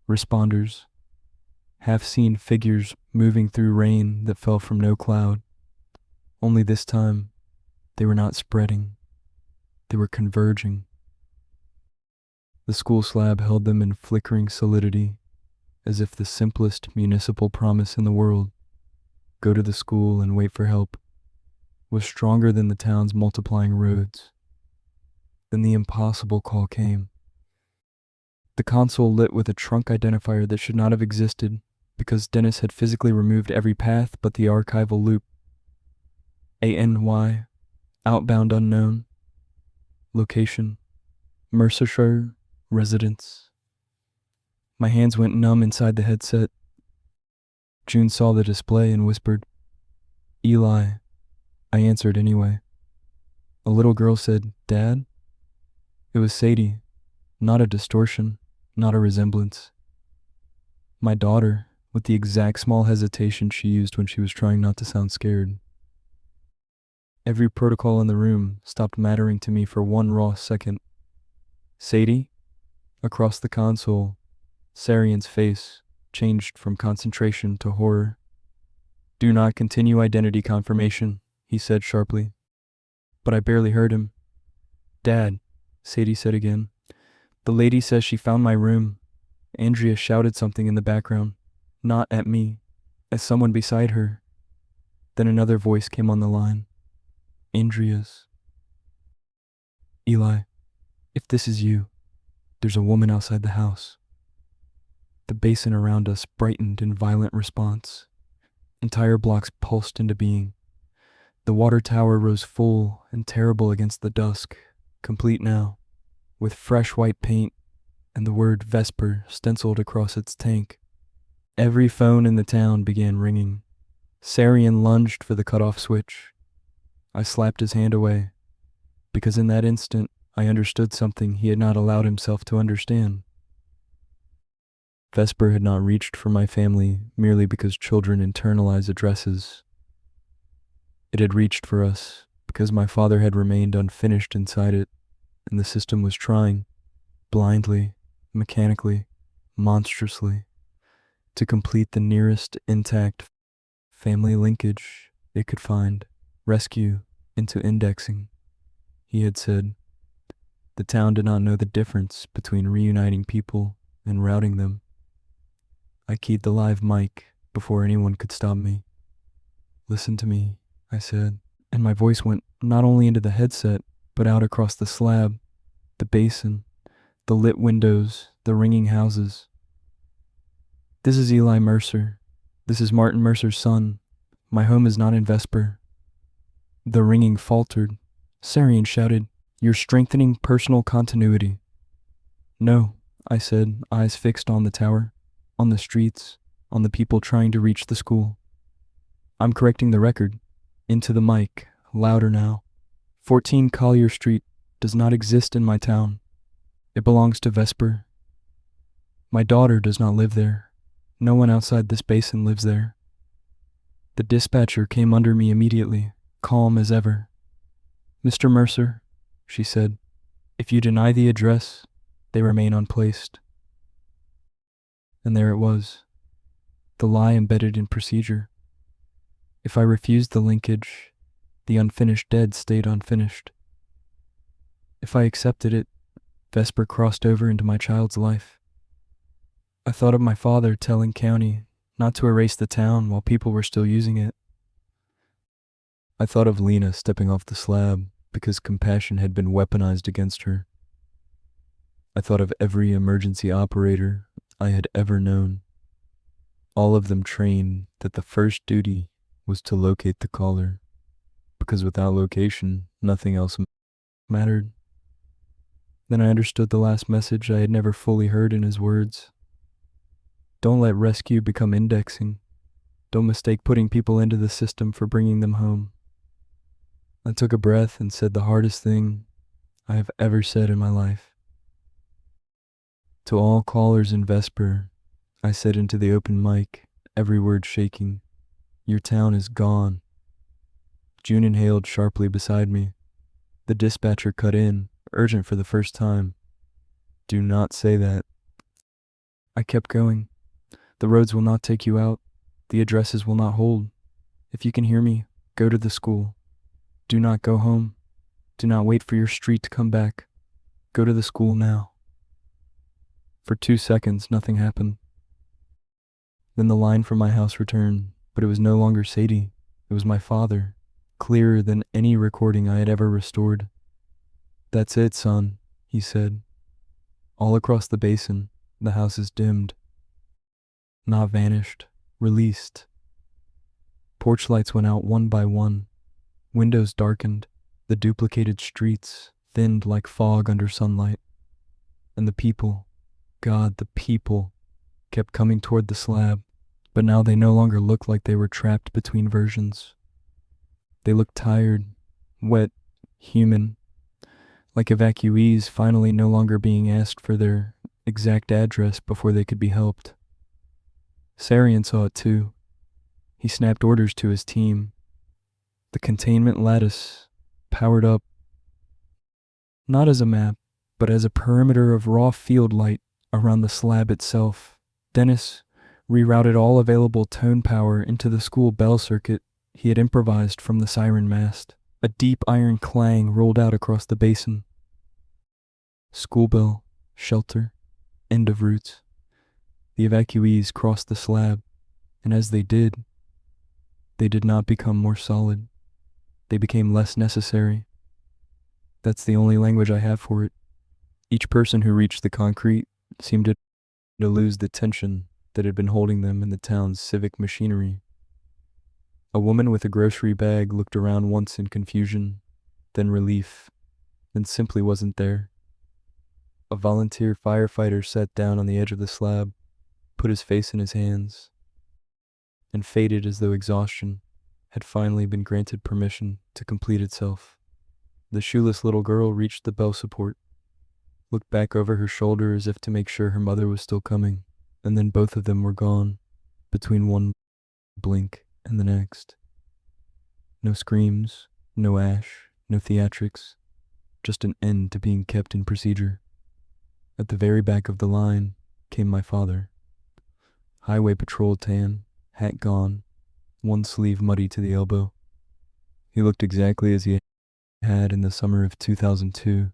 responders, half-seen figures moving through rain that fell from no cloud. Only this time, they were not spreading. They were converging. The school slab held them in flickering solidity, as if the simplest municipal promise in the world, go to the school and wait for help, was stronger than the town's multiplying roads. Then the impossible call came. The console lit with a trunk identifier that should not have existed because Dennis had physically removed every path but the archival loop. ANY, outbound unknown. Location, Mercershire, residence. My hands went numb inside the headset. June saw the display and whispered, "Eli." I answered anyway. A little girl said, "Dad?" It was Sadie, not a distortion, not a resemblance. My daughter, with the exact small hesitation she used when she was trying not to sound scared. Every protocol in the room stopped mattering to me for one raw second. "Sadie?" Across the console, Sarian's face changed from concentration to horror. "Do not continue identity confirmation," he said sharply. But I barely heard him. "Dad," Sadie said again. "The lady says she found my room." Andrea shouted something in the background, not at me, at someone beside her. Then another voice came on the line. Andrea's. "Eli, if this is you, there's a woman outside the house." The basin around us brightened in violent response. Entire blocks pulsed into being. The water tower rose full and terrible against the dusk, complete now, with fresh white paint and the word Vesper stenciled across its tank. Every phone in the town began ringing. Sarian lunged for the cutoff switch. I slapped his hand away, because in that instant I understood something he had not allowed himself to understand. Vesper had not reached for my family merely because children internalize addresses. It had reached for us because my father had remained unfinished inside it, and the system was trying, blindly, mechanically, monstrously, to complete the nearest intact family linkage it could find, rescue into indexing. He had said, the town did not know the difference between reuniting people and routing them. I keyed the live mic before anyone could stop me. "Listen to me," I said, and my voice went not only into the headset, but out across the slab, the basin, the lit windows, the ringing houses. "This is Eli Mercer. This is Martin Mercer's son. My home is not in Vesper." The ringing faltered. Sarian shouted, "You're strengthening personal continuity." "No," I said, eyes fixed on the tower, on the streets, on the people trying to reach the school. "I'm correcting the record. Into the mic, louder now. 14 Collier Street does not exist in my town. It belongs to Vesper. My daughter does not live there. No one outside this basin lives there." The dispatcher came under me immediately, calm as ever. "Mr. Mercer," she said, "if you deny the address, they remain unplaced." And there it was, the lie embedded in procedure. If I refused the linkage, the unfinished dead stayed unfinished. If I accepted it, Vesper crossed over into my child's life. I thought of my father telling County not to erase the town while people were still using it. I thought of Lena stepping off the slab because compassion had been weaponized against her. I thought of every emergency operator I had ever known, all of them trained that the first duty was to locate the caller, because without location, nothing else mattered. Then I understood the last message I had never fully heard in his words. Don't let rescue become indexing. Don't mistake putting people into the system for bringing them home. I took a breath and said the hardest thing I have ever said in my life. To all callers in Vesper, I said into the open mic, every word shaking, "Your town is gone." June inhaled sharply beside me. The dispatcher cut in, urgent for the first time. "Do not say that." I kept going. The roads will not take you out. The addresses will not hold. If you can hear me, go to the school. Do not go home. Do not wait for your street to come back. Go to the school now. For 2 seconds, nothing happened. Then the line from my house returned, but it was no longer Sadie. It was my father, clearer than any recording I had ever restored. "That's it, son," he said. "All across the basin, the house is dimmed. Not vanished, released. Porch lights went out one by one. Windows darkened, the duplicated streets thinned like fog under sunlight. And the people, God, the people, kept coming toward the slab, but now they no longer looked like they were trapped between versions. They looked tired, wet, human, like evacuees finally no longer being asked for their exact address before they could be helped. Sarian saw it too. He snapped orders to his team. The containment lattice powered up, not as a map, but as a perimeter of raw field light around the slab itself. Dennis rerouted all available tone power into the school bell circuit he had improvised from the siren mast. A deep iron clang rolled out across the basin. School bell, shelter, end of routes. The evacuees crossed the slab, and as they did not become more solid. They became less necessary. That's the only language I have for it. Each person who reached the concrete seemed to lose the tension that had been holding them in the town's civic machinery. A woman with a grocery bag looked around once in confusion, then relief, then simply wasn't there. A volunteer firefighter sat down on the edge of the slab, put his face in his hands, and faded as though exhaustion had finally been granted permission to complete itself. The shoeless little girl reached the bell support, looked back over her shoulder as if to make sure her mother was still coming, and then both of them were gone, between one blink and the next. No screams, no ash, no theatrics, just an end to being kept in procedure. At the very back of the line came my father. Highway patrol tan, hat gone, one sleeve muddy to the elbow. He looked exactly as he had in the summer of 2002,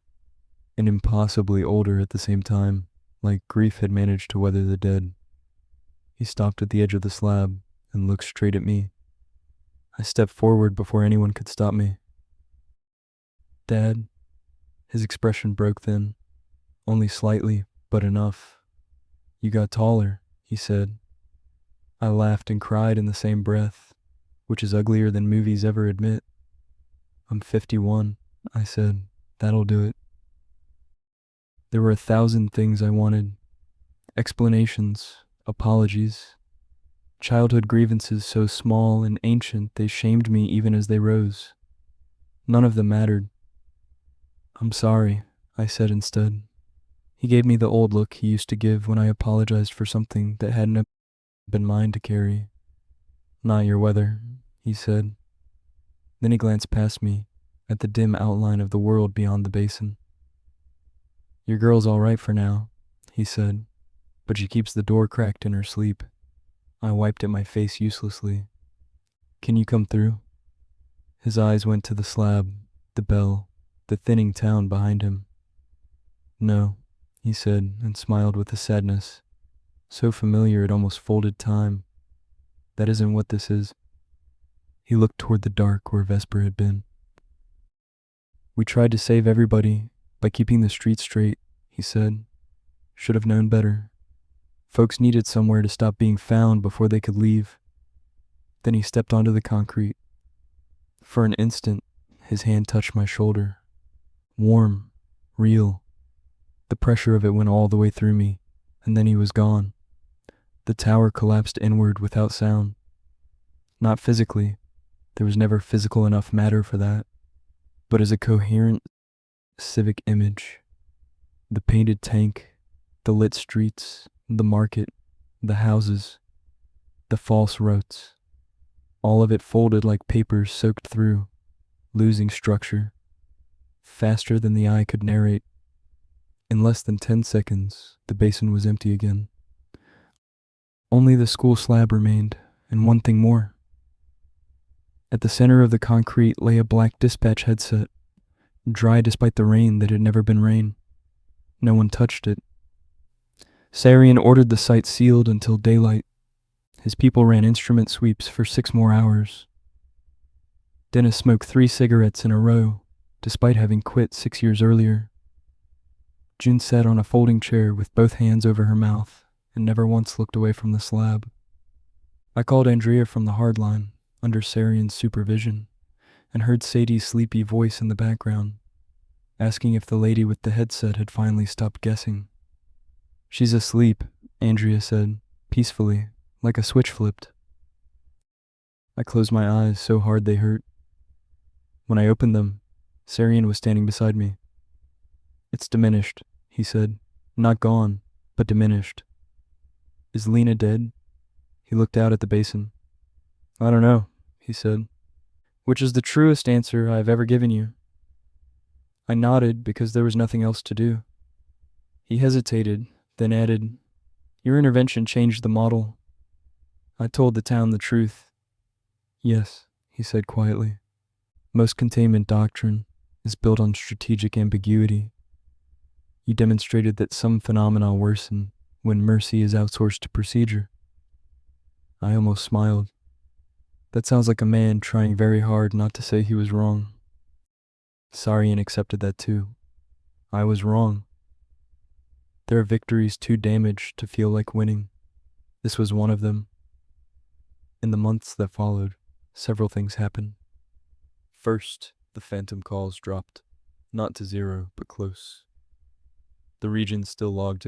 and impossibly older at the same time, like grief had managed to weather the dead. He stopped at the edge of the slab and looked straight at me. I stepped forward before anyone could stop me. "Dad?" His expression broke then, only slightly, but enough. "You got taller," he said. I laughed and cried in the same breath, which is uglier than movies ever admit. "I'm 51, I said. "That'll do it." There were 1,000 things I wanted. Explanations, apologies, childhood grievances so small and ancient they shamed me even as they rose. None of them mattered. "I'm sorry," I said instead. He gave me the old look he used to give when I apologized for something that hadn't been mine to carry. "Not your weather," he said. Then he glanced past me at the dim outline of the world beyond the basin. "Your girl's all right for now," he said, "but she keeps the door cracked in her sleep." I wiped at my face uselessly. "Can you come through?" His eyes went to the slab, the bell, the thinning town behind him. "No," he said, and smiled with a sadness so familiar it almost folded time. "That isn't what this is." He looked toward the dark where Vesper had been. "We tried to save everybody by keeping the street straight," he said. "Should have known better. Folks needed somewhere to stop being found before they could leave." Then he stepped onto the concrete. For an instant, his hand touched my shoulder. Warm, real. The pressure of it went all the way through me, and then he was gone. The tower collapsed inward without sound. Not physically. There was never physical enough matter for that. But as a coherent civic image. The painted tank, the lit streets, the market, the houses, the false routes. All of it folded like papers soaked through, losing structure. Faster than the eye could narrate. In less than 10 seconds, the basin was empty again. Only the school slab remained, and one thing more. At the center of the concrete lay a black dispatch headset, dry despite the rain that had never been rain. No one touched it. Sarian ordered the site sealed until daylight. His people ran instrument sweeps for 6 more hours. Dennis smoked 3 cigarettes in a row, despite having quit 6 years earlier. June sat on a folding chair with both hands over her mouth and never once looked away from the slab. I called Andrea from the hardline, under Sarian's supervision, and heard Sadie's sleepy voice in the background, asking if the lady with the headset had finally stopped guessing. "She's asleep," Andrea said, peacefully, like a switch flipped. I closed my eyes so hard they hurt. When I opened them, Sarian was standing beside me. "It's diminished," he said. "Not gone, but diminished." "Is Lena dead?" He looked out at the basin. "I don't know," he said. "Which is the truest answer I've ever given you." I nodded because there was nothing else to do. He hesitated, then added, "Your intervention changed the model." I told the town the truth. "Yes," he said quietly. "Most containment doctrine is built on strategic ambiguity. You demonstrated that some phenomena worsen when mercy is outsourced to procedure." I almost smiled. That sounds like a man trying very hard not to say he was wrong. Sarian accepted that too. I was wrong. There are victories too damaged to feel like winning. This was one of them. In the months that followed, several things happened. First, the phantom calls dropped, not to 0, but close. The region still logged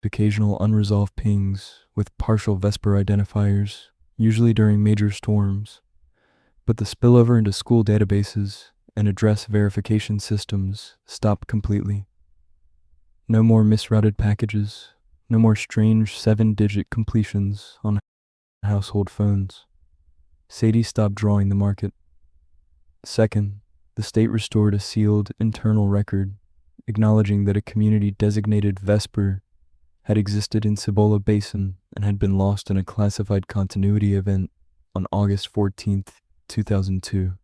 occasional unresolved pings with partial Vesper identifiers, usually during major storms, but the spillover into school databases and address verification systems stopped completely. No more misrouted packages, no more strange 7-digit completions on household phones. Sadie stopped drawing the market. Second, the state restored a sealed internal record, acknowledging that a community-designated Vesper had existed in Cibola Basin and had been lost in a classified continuity event on August 14th, 2002.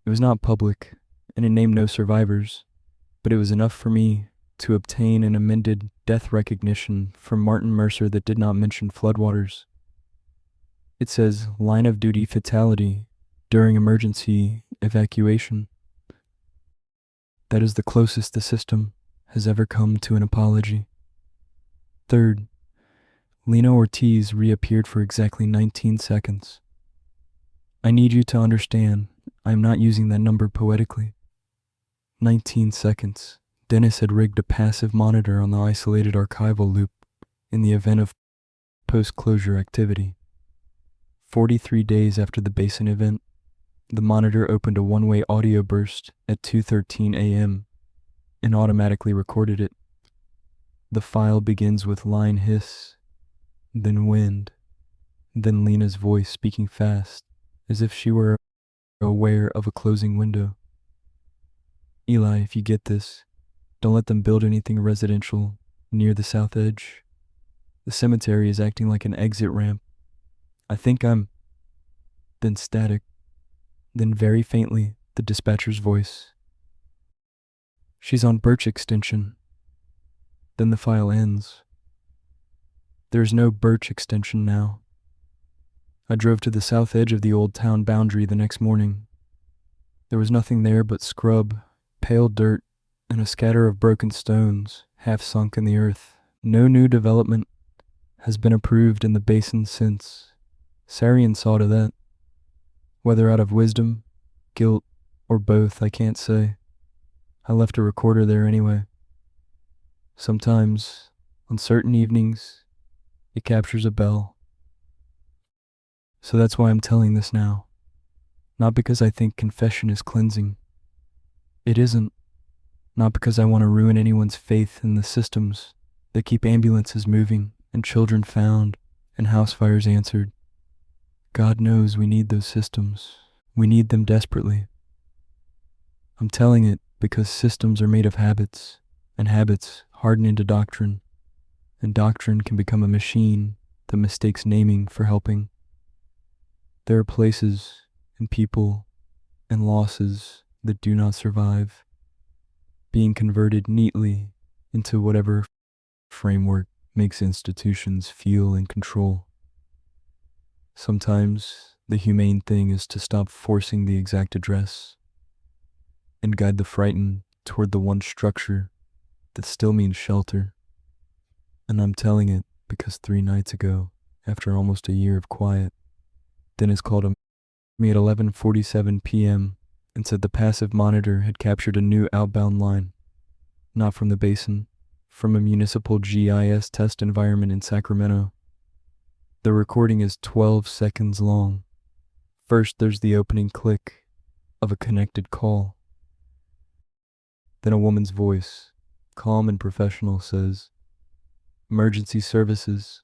It was not public, and it named no survivors, but it was enough for me to obtain an amended death recognition from Martin Mercer that did not mention floodwaters. It says line of duty fatality during emergency evacuation. That is the closest the system has ever come to an apology. Third, Lena Ortiz reappeared for exactly 19 seconds. I need you to understand, I am not using that number poetically. 19 seconds. Dennis had rigged a passive monitor on the isolated archival loop in the event of post-closure activity. 43 days after the basin event, the monitor opened a one-way audio burst at 2:13 a.m. and automatically recorded it. The file begins with line hiss, then wind, then Lena's voice speaking fast, as if she were aware of a closing window. "Eli, if you get this, don't let them build anything residential near the south edge. The cemetery is acting like an exit ramp. I think I'm..." Then static, then very faintly, the dispatcher's voice. "She's on Birch Extension." Then the file ends. There's no Birch Extension now. I drove to the south edge of the old town boundary the next morning. There was nothing there but scrub, pale dirt, and a scatter of broken stones, half sunk in the earth. No new development has been approved in the basin since. Sarian saw to that. Whether out of wisdom, guilt, or both, I can't say. I left a recorder there anyway. Sometimes, on certain evenings, it captures a bell. So that's why I'm telling this now. Not because I think confession is cleansing. It isn't. Not because I want to ruin anyone's faith in the systems that keep ambulances moving and children found and house fires answered. God knows we need those systems. We need them desperately. I'm telling it because systems are made of habits, and habits harden into doctrine, and doctrine can become a machine that mistakes naming for helping. There are places and people and losses that do not survive, being converted neatly into whatever framework makes institutions feel in control. Sometimes the humane thing is to stop forcing the exact address and guide the frightened toward the one structure that still means shelter. And I'm telling it because 3 nights ago, after almost a year of quiet, Dennis called me at 11:47 p.m. and said the passive monitor had captured a new outbound line, not from the basin, from a municipal GIS test environment in Sacramento. The recording is 12 seconds long. First, there's the opening click of a connected call. Then a woman's voice, calm and professional, says, "Emergency services,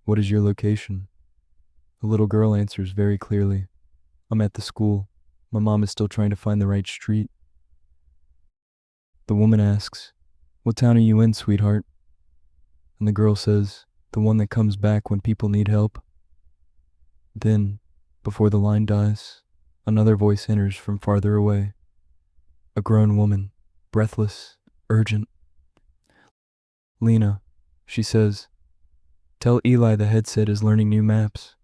what is your location?" A little girl answers very clearly, "I'm at the school. My mom is still trying to find the right street." The woman asks, "What town are you in, sweetheart?" And the girl says, "The one that comes back when people need help." Then, before the line dies, another voice enters from farther away. A grown woman, breathless, urgent. "Lena," she says, "tell Eli the headset is learning new maps."